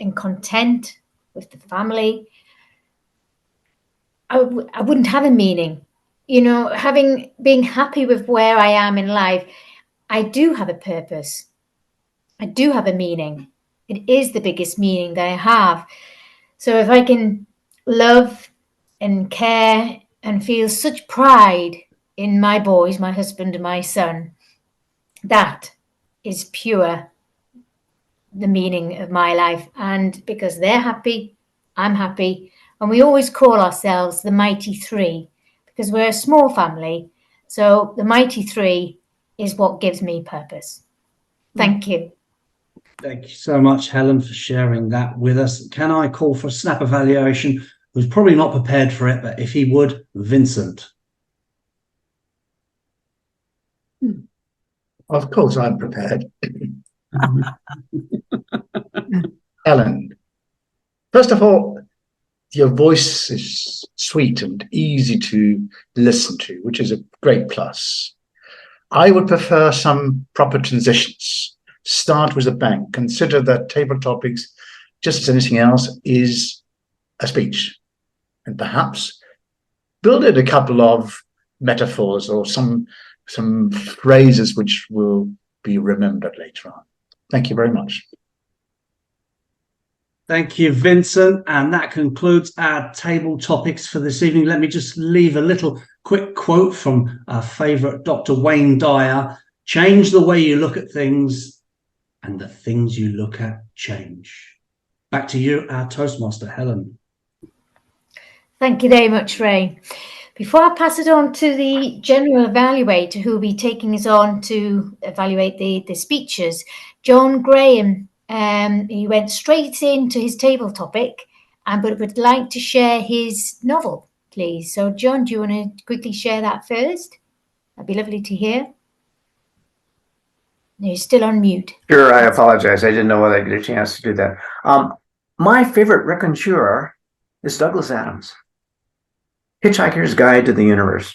and content with the family, I wouldn't have a meaning. You know, being happy with where I am in life, I do have a purpose. I do have a meaning. It is the biggest meaning that I have. So if I can love and care and feel such pride in my boys, my husband and my son, that is pure the meaning of my life. And because they're happy, I'm happy. And we always call ourselves the Mighty Three because we're a small family. So the Mighty Three is what gives me purpose. Thank you. Thank you so much, Helen, for sharing that with us. Can I call for a snap evaluation who's probably not prepared for it, but if he would, Vincent. Of course, I'm prepared. Helen, first of all, your voice is sweet and easy to listen to, which is a great plus. I would prefer some proper transitions. Start with a bang. Consider that table topics, just as anything else, is a speech. And perhaps build in a couple of metaphors or some phrases which will be remembered later on. Thank you very much. Thank you, Vincent. And that concludes our table topics for this evening. Let me just leave a little quick quote from our favourite Dr. Wayne Dyer. Change the way you look at things and the things you look at change. Back to you, our Toastmaster, Helen. Thank you very much, Ray. Before I pass it on to the general evaluator who will be taking us on to evaluate the speeches, John Graham, he went straight into his table topic, but would like to share his novel, please. So, John, do you want to quickly share that first? That'd be lovely to hear. No, you're still on mute. Sure, I apologize. I didn't know whether I'd get a chance to do that. My favorite raconteur is Douglas Adams. Hitchhiker's Guide to the Universe.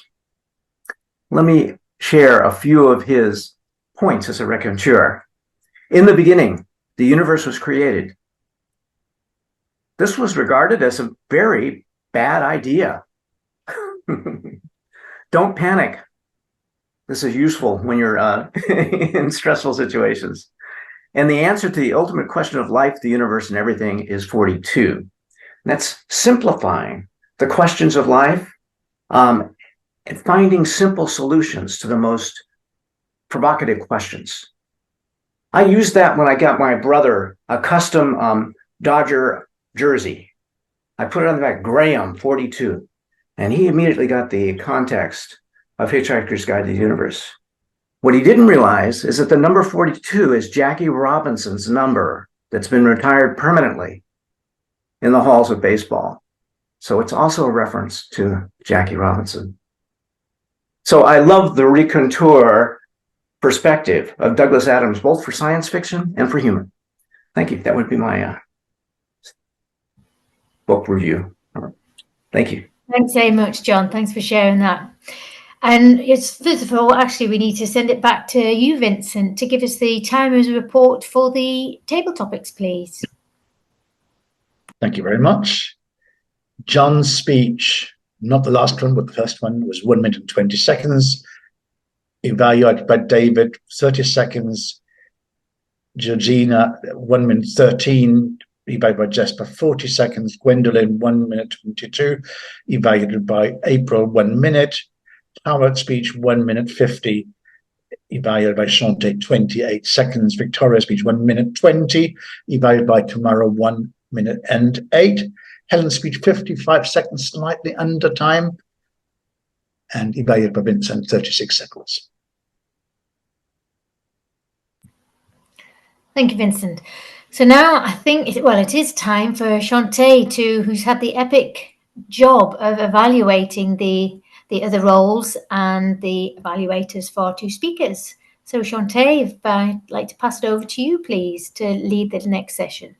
Let me share a few of his points as a raconteur. In the beginning, the universe was created. This was regarded as a very bad idea. Don't panic. This is useful when you're in stressful situations. And the answer to the ultimate question of life, the universe, and everything is 42. That's simplifying the questions of life and finding simple solutions to the most provocative questions. I used that when I got my brother a custom Dodger jersey. I put it on the back, Graham 42, and he immediately got the context of Hitchhiker's Guide to the Universe. What he didn't realize is that the number 42 is Jackie Robinson's number that's been retired permanently in the halls of baseball. So it's also a reference to Jackie Robinson. So I love the raconteur perspective of Douglas Adams, both for science fiction and for humor. Thank you. That would be my book review. Thank you. Thanks very much, John. Thanks for sharing that. And it's, first of all, actually, we need to send it back to you, Vincent, to give us the timers report for the table topics, please. Thank you very much. John's speech, not the last one, but the first one, was 1 minute and 20 seconds. Evaluated by David, 30 seconds. Georgina, 1 minute 13. Evaluated by Jesper, 40 seconds. Gwendolyn, 1 minute 22. Evaluated by April, 1 minute. Howard's speech, 1 minute 50. Evaluated by Shante, 28 seconds. Victoria's speech, 1 minute 20. Evaluated by Tamara, 1 minute and 8. Helen's speech, 55 seconds, slightly under time. And evaluated by Vincent, 36 seconds. Thank you, Vincent. So now I think, it is time for Shante who's had the epic job of evaluating the other roles and the evaluators for two speakers. So Shante, if I'd like to pass it over to you, please, to lead the next session.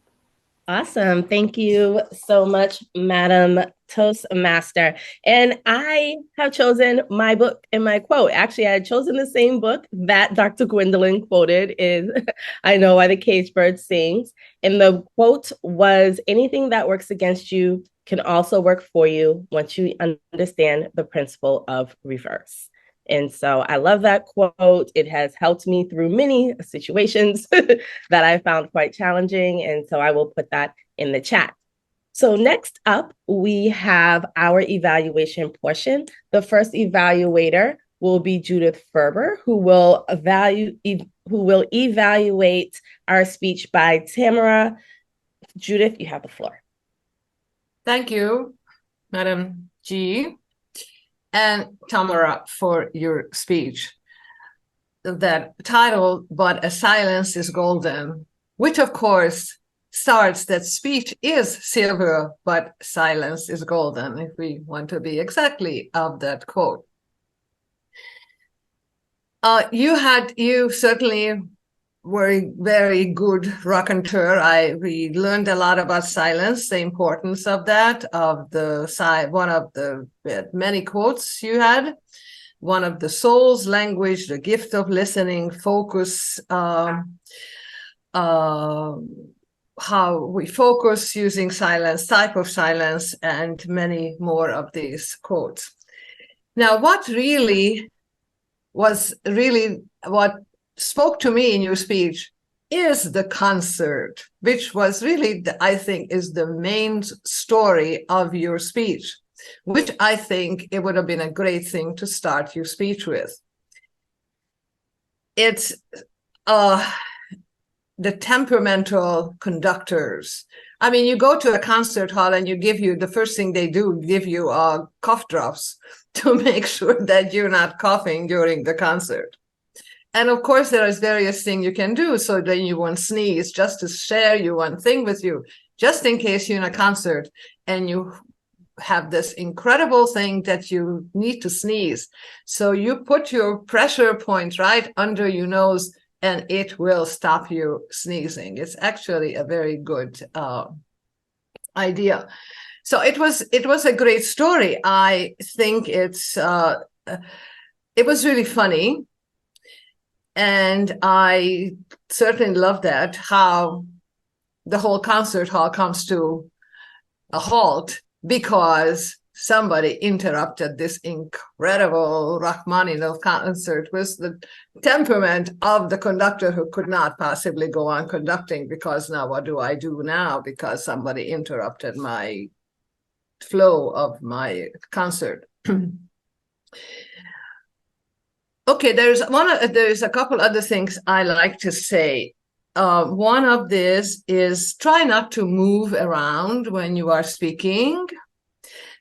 Awesome. Thank you so much, Madam Toastmaster. And I have chosen my book and my quote. Actually, I had chosen the same book that Dr. Gwendolyn quoted is I Know Why the Caged Bird Sings. And the quote was, anything that works against you can also work for you once you understand the principle of reverse. And so I love that quote. It has helped me through many situations that I found quite challenging. And so I will put that in the chat. So next up, we have our evaluation portion. The first evaluator will be Judith Ferber, who will evaluate our speech by Tamara. Judith, you have the floor. Thank you, Madam G. And Tamara, for your speech. That title, But a Silence is Golden, which of course starts that speech is silver, but silence is golden, if we want to be exactly of that quote. You certainly were a very good raconteur. We learned a lot about silence, the importance of that, of the one of the many quotes you had. One of the soul's language, the gift of listening, focus, how we focus using silence, type of silence, and many more of these quotes. Now, what spoke to me in your speech is the concert, which was really, I think, is the main story of your speech, which I think it would have been a great thing to start your speech with. It's the temperamental conductors. I mean, you go to a concert hall and the first thing they do, give you cough drops to make sure that you're not coughing during the concert. And of course, there is various things you can do so that you won't sneeze, just to share you one thing with you, just in case you're in a concert and you have this incredible thing that you need to sneeze. So you put your pressure point right under your nose and it will stop you sneezing. It's actually a very good idea. So it was a great story. I think it was really funny. And I certainly love that, how the whole concert hall comes to a halt because somebody interrupted this incredible Rachmaninoff concert with the temperament of the conductor who could not possibly go on conducting, because now what do I do now because somebody interrupted my flow of my concert. Okay, there's a couple other things I like to say. One of this is try not to move around when you are speaking.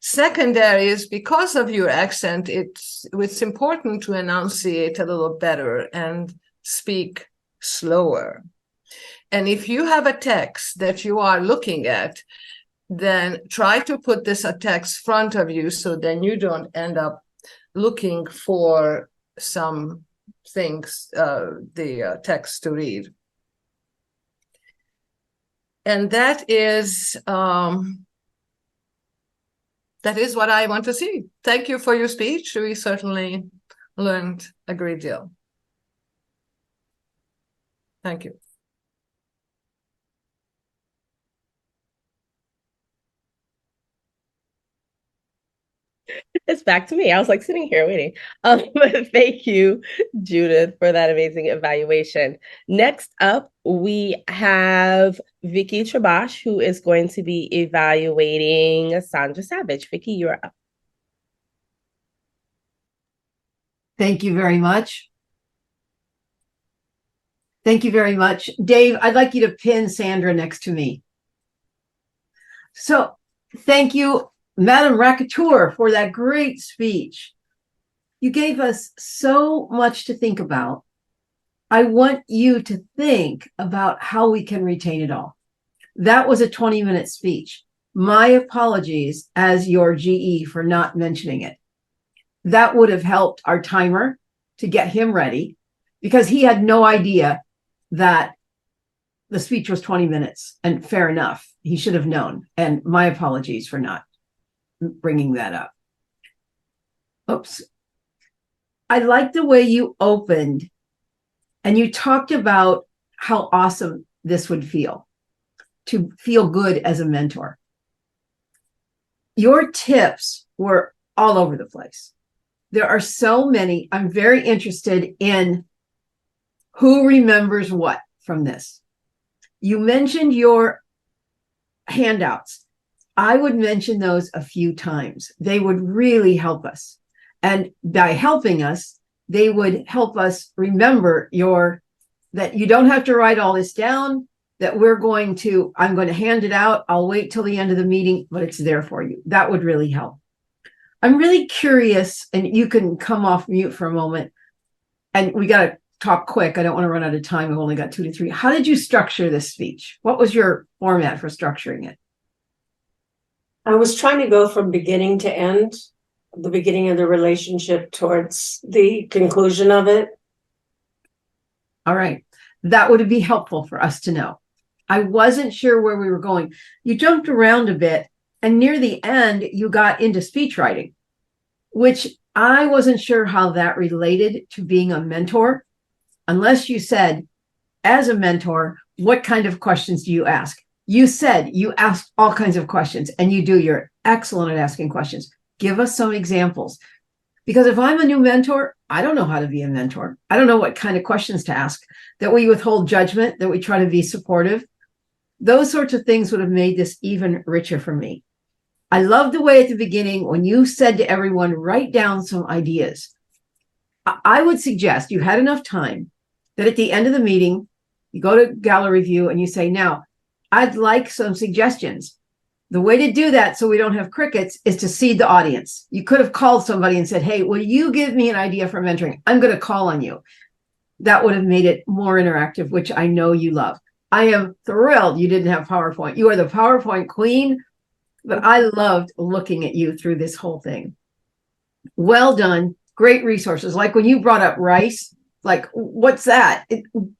Secondary is because of your accent, it's important to enunciate a little better and speak slower. And if you have a text that you are looking at, then try to put this text front of you so then you don't end up looking for some things, the text to read. And that is what I want to see. Thank you for your speech. We certainly learned a great deal. Thank you. It's back to me. I was like sitting here waiting. Thank you, Judith, for that amazing evaluation. Next up, we have Vicky Trabash, who is going to be evaluating Sandra Savage. Vicky, you're up. Thank you very much. Thank you very much. Dave, I'd like you to pin Sandra next to me. So thank you, Madam Raconteur, for that great speech. You gave us so much to think about. I want you to think about how we can retain it all. That was a 20-minute speech. My apologies as your GE for not mentioning it. That would have helped our timer to get him ready, because he had no idea that the speech was 20 minutes, and fair enough. He should have known. And my apologies for not bringing that up. Oops. I like the way you opened and you talked about how awesome this would feel, to feel good as a mentor. Your tips were all over the place. There are so many. I'm very interested in who remembers what from this. You mentioned your handouts. I would mention those a few times. They would really help us. And by helping us, they would help us remember that you don't have to write all this down, that I'm going to hand it out. I'll wait till the end of the meeting, but it's there for you. That would really help. I'm really curious, and you can come off mute for a moment, and we got to talk quick. I don't want to run out of time. I've only got 2 to 3. How did you structure this speech? What was your format for structuring it? I was trying to go from beginning to end, the beginning of the relationship towards the conclusion of it. All right. That would be helpful for us to know. I wasn't sure where we were going. You jumped around a bit, and near the end, you got into speech writing, which I wasn't sure how that related to being a mentor, unless you said, as a mentor, what kind of questions do you ask? You said you ask all kinds of questions, and you're excellent at asking questions. Give us some examples. Because if I'm a new mentor, I don't know how to be a mentor. I don't know what kind of questions to ask, that we withhold judgment, that we try to be supportive. Those sorts of things would have made this even richer for me. I love the way at the beginning when you said to everyone, write down some ideas. I would suggest you had enough time that at the end of the meeting, you go to gallery review and you say, now, I'd like some suggestions. The way to do that so we don't have crickets is to seed the audience. You could have called somebody and said, hey, will you give me an idea for mentoring? I'm going to call on you. That would have made it more interactive, which I know you love. I am thrilled you didn't have PowerPoint. You are the PowerPoint queen, but I loved looking at you through this whole thing. Well done. Great resources. Like when you brought up rice, like, what's that?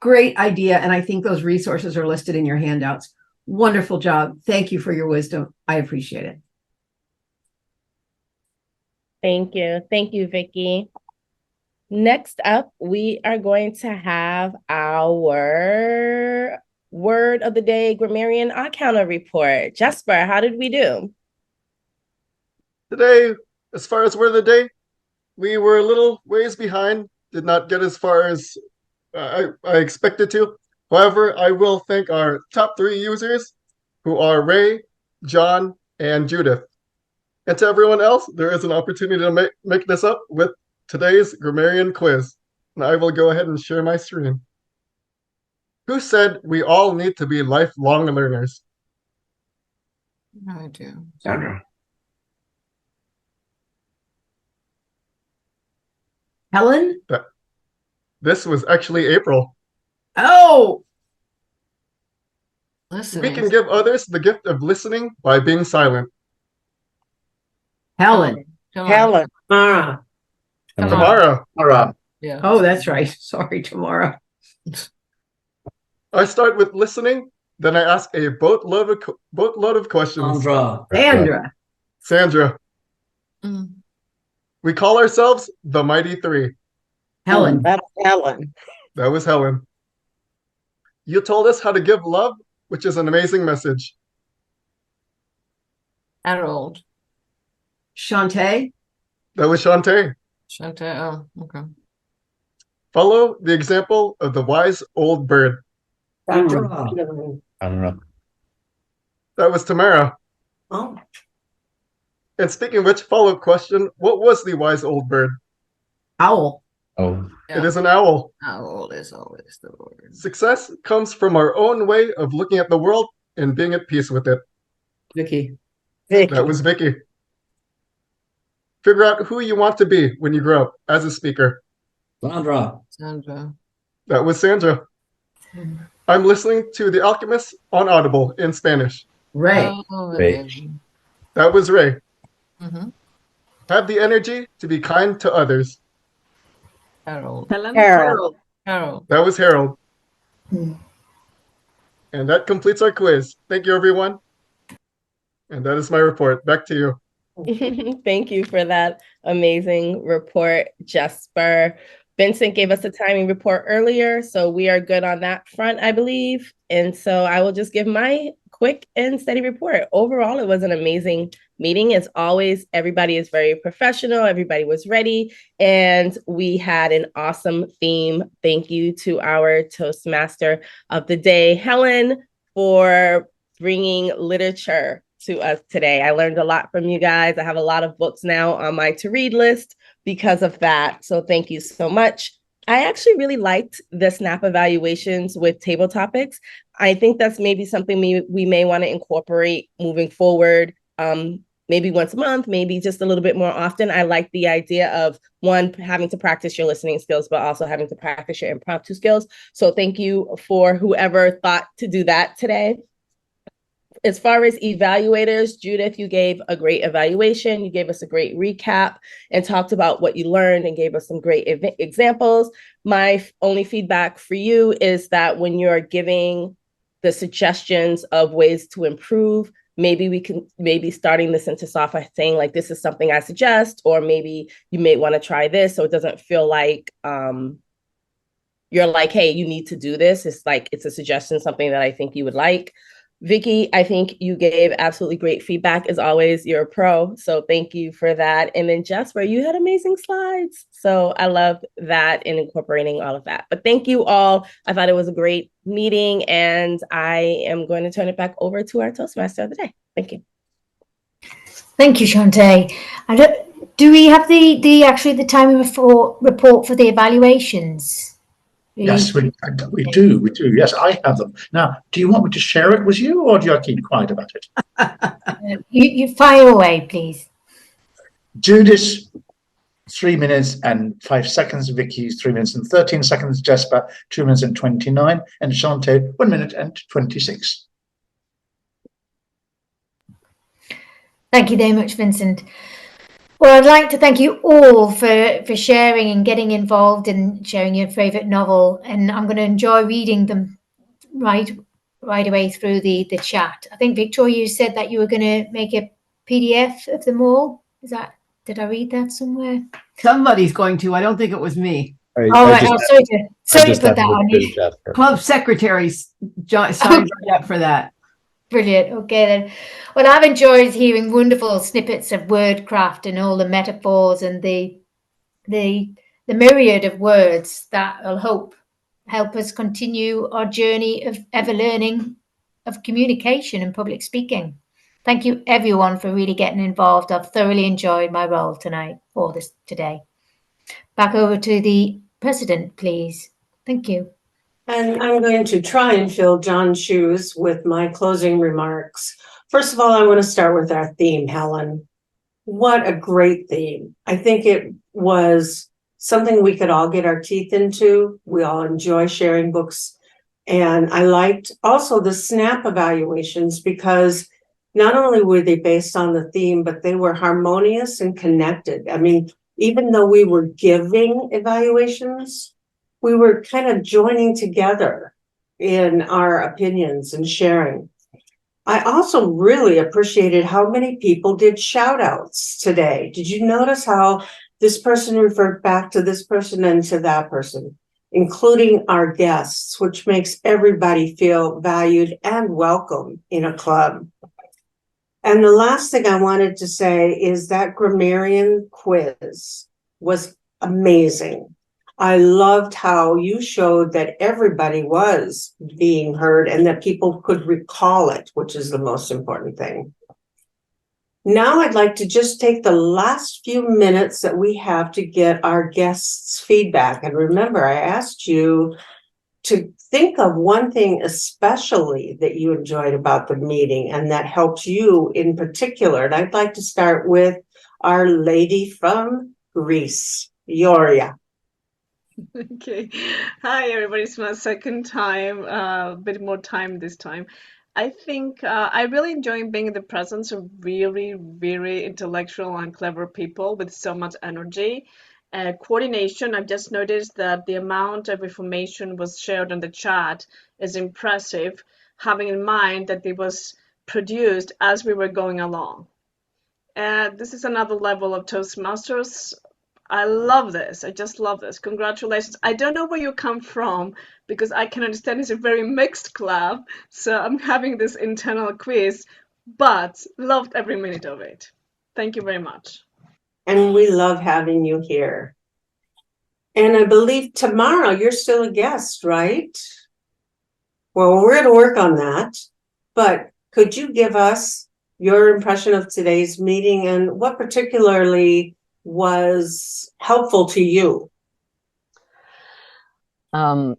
Great idea. And I think those resources are listed in your handouts. Wonderful job. Thank you for your wisdom. I appreciate it. Thank you. Thank you, Vicki. Next up, we are going to have our word of the day grammarian counter report. Jesper, how did we do? Today, as far as word of the day, we were a little ways behind, did not get as far as I expected to. However, I will thank our top 3 users, who are Ray, John, and Judith. And to everyone else, there is an opportunity to make this up with today's grammarian quiz. And I will go ahead and share my screen. Who said we all need to be lifelong learners? I do. Sandra. Helen? This was actually April. Oh! Listening. We can give others the gift of listening by being silent. Helen. Helen. Mara. Tamara. Yeah. Oh, that's right. Sorry, Tamara. I start with listening, then I ask a boatload of questions. Sandra. Mm. We call ourselves the Mighty Three. Helen. That's Helen. That was Helen. You told us how to give love, which is an amazing message. Harold. Shantae. That was Shantae. Shantae. Oh, okay. Follow the example of the wise old bird. Sandra. I don't know. That was Tamara. Oh. And speaking of which, follow-up question, what was the wise old bird? Owl. Oh. It is an owl. Owl is always the word. Success comes from our own way of looking at the world and being at peace with it. Vicky. That was Vicky. Figure out who you want to be when you grow up as a speaker. Sandra. That was Sandra. I'm listening to The Alchemist on Audible in Spanish. Ray. Ray. That was Ray. Mm-hmm. Have the energy to be kind to others. Harold. Harold. That was Harold. And that completes our quiz. Thank you, everyone. And that is my report. Back to you. Thank you for that amazing report, Jesper. Vincent gave us a timing report earlier, so we are good on that front, I believe. And so I will just give my quick and steady report. Overall, it was an amazing meeting. As always, everybody is very professional. Everybody was ready, and we had an awesome theme. Thank you to our Toastmaster of the day, Helen, for bringing literature to us today. I learned a lot from you guys. I have a lot of books now on my to-read list because of that. So thank you so much. I actually really liked the SNAP evaluations with table topics. I think that's maybe something we may want to incorporate moving forward. maybe once a month, maybe just a little bit more often. I like the idea of one, having to practice your listening skills, but also having to practice your impromptu skills. So thank you for whoever thought to do that today. As far as evaluators, Judith, you gave a great evaluation. You gave us a great recap and talked about what you learned and gave us some great examples. My only feedback for you is that when you're giving the suggestions of ways to improve, maybe we can starting the sentence off by saying like, this is something I suggest, or maybe you may want to try this, so it doesn't feel like you're like, hey, you need to do this. It's like, it's a suggestion, something that I think you would like. Vicky, I think you gave absolutely great feedback. As always, you're a pro, so thank you for that. And then Jasper, you had amazing slides. So I loved that and incorporating all of that. But thank you all. I thought it was a great meeting, and I am going to turn it back over to our Toastmaster of the day. Thank you. Thank you, Shantae. Do we have the time report for the evaluations? Yes, we do. Yes, I have them. Now, do you want me to share it with you, or do I keep quiet about it? You fire away, please. Judith, 3 minutes and 5 seconds. Vicky, 3 minutes and 13 seconds. Jasper, 2 minutes and 29. And Shantae, 1 minute and 26. Thank you very much, Vincent. Well, I'd like to thank you all for sharing and getting involved and sharing your favourite novel. And I'm going to enjoy reading them right away through the chat. I think, Victoria, you said that you were going to make a PDF of them all. Did I read that somewhere? Somebody's going to. I don't think it was me. Sorry to put that on you. Club secretaries signed up for that. Brilliant. Okay then. Well, I've enjoyed hearing wonderful snippets of wordcraft and all the metaphors and the myriad of words that I'll hope help us continue our journey of ever learning of communication and public speaking. Thank you everyone for really getting involved. I've thoroughly enjoyed my role today. Back over to the president, please. Thank you. And I'm going to try and fill John's shoes with my closing remarks. First of all, I want to start with our theme, Helen. What a great theme. I think it was something we could all get our teeth into. We all enjoy sharing books. And I liked also the SNAP evaluations because not only were they based on the theme, but they were harmonious and connected. I mean, even though we were giving evaluations, we were kind of joining together in our opinions and sharing. I also really appreciated how many people did shout outs today. Did you notice how this person referred back to this person and to that person, including our guests, which makes everybody feel valued and welcome in a club? And the last thing I wanted to say is that grammarian quiz was amazing. I loved how you showed that everybody was being heard and that people could recall it, which is the most important thing. Now I'd like to just take the last few minutes that we have to get our guests' feedback. And remember, I asked you to think of one thing especially that you enjoyed about the meeting and that helped you in particular. And I'd like to start with our lady from Greece, Yoria. Okay. Hi, everybody. It's my second time, a bit more time this time. I think I really enjoy being in the presence of really, very intellectual and clever people with so much energy. Coordination, I've just noticed that the amount of information was shared on the chat is impressive, having in mind that it was produced as we were going along. This is another level of Toastmasters. I love this. I just love this. Congratulations. I don't know where you come from because I can understand it's a very mixed club. So I'm having this internal quiz, but loved every minute of it. Thank you very much. And we love having you here. And I believe tomorrow you're still a guest, right? Well, we're going to work on that. But could you give us your impression of today's meeting and what particularly was helpful to you? I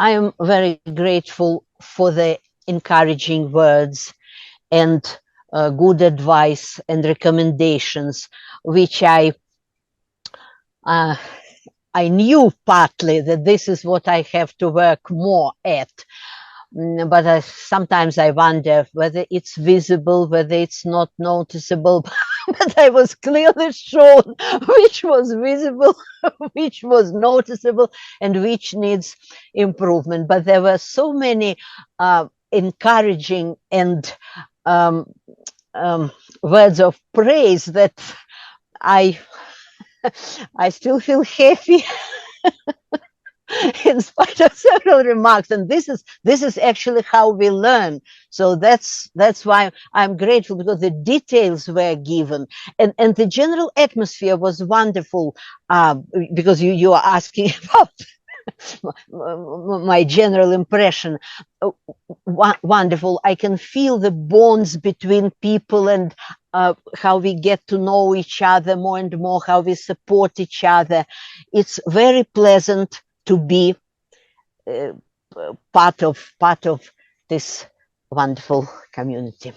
am very grateful for the encouraging words and good advice and recommendations, which I knew partly that this is what I have to work more at. But sometimes I wonder whether it's visible, whether it's not noticeable. But I was clearly shown which was visible, which was noticeable, and which needs improvement. But there were so many encouraging and words of praise that I still feel happy in spite of several remarks. And this is actually how we learn. So that's why I'm grateful, because the details were given, and the general atmosphere was wonderful. Because you are asking about my general impression. Wonderful. I can feel the bonds between people, and how we get to know each other more and more, how we support each other. It's very pleasant to be part of this wonderful community.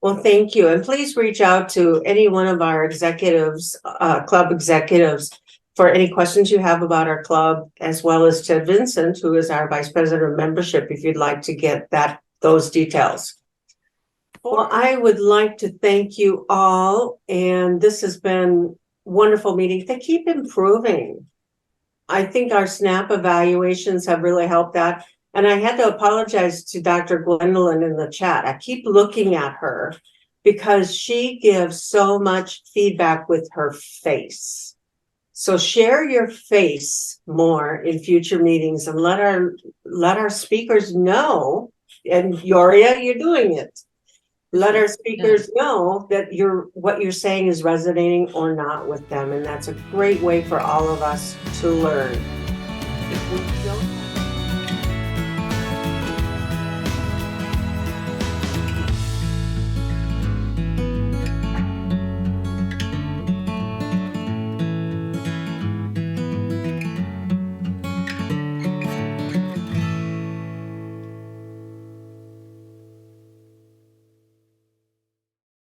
Well, thank you. And please reach out to any one of our executives, club executives, for any questions you have about our club, as well as to Vincent, who is our Vice President of Membership, if you'd like to get those details. Well, I would like to thank you all, and this has been wonderful meeting. They keep improving. I think our SNAP evaluations have really helped that. And I had to apologize to Dr. Gwendolyn in the chat. I keep looking at her because she gives so much feedback with her face. So share your face more in future meetings, and let our speakers know, and Yoria, you're doing it. Let our speakers know that what you're saying is resonating or not with them. And that's a great way for all of us to learn. If we don't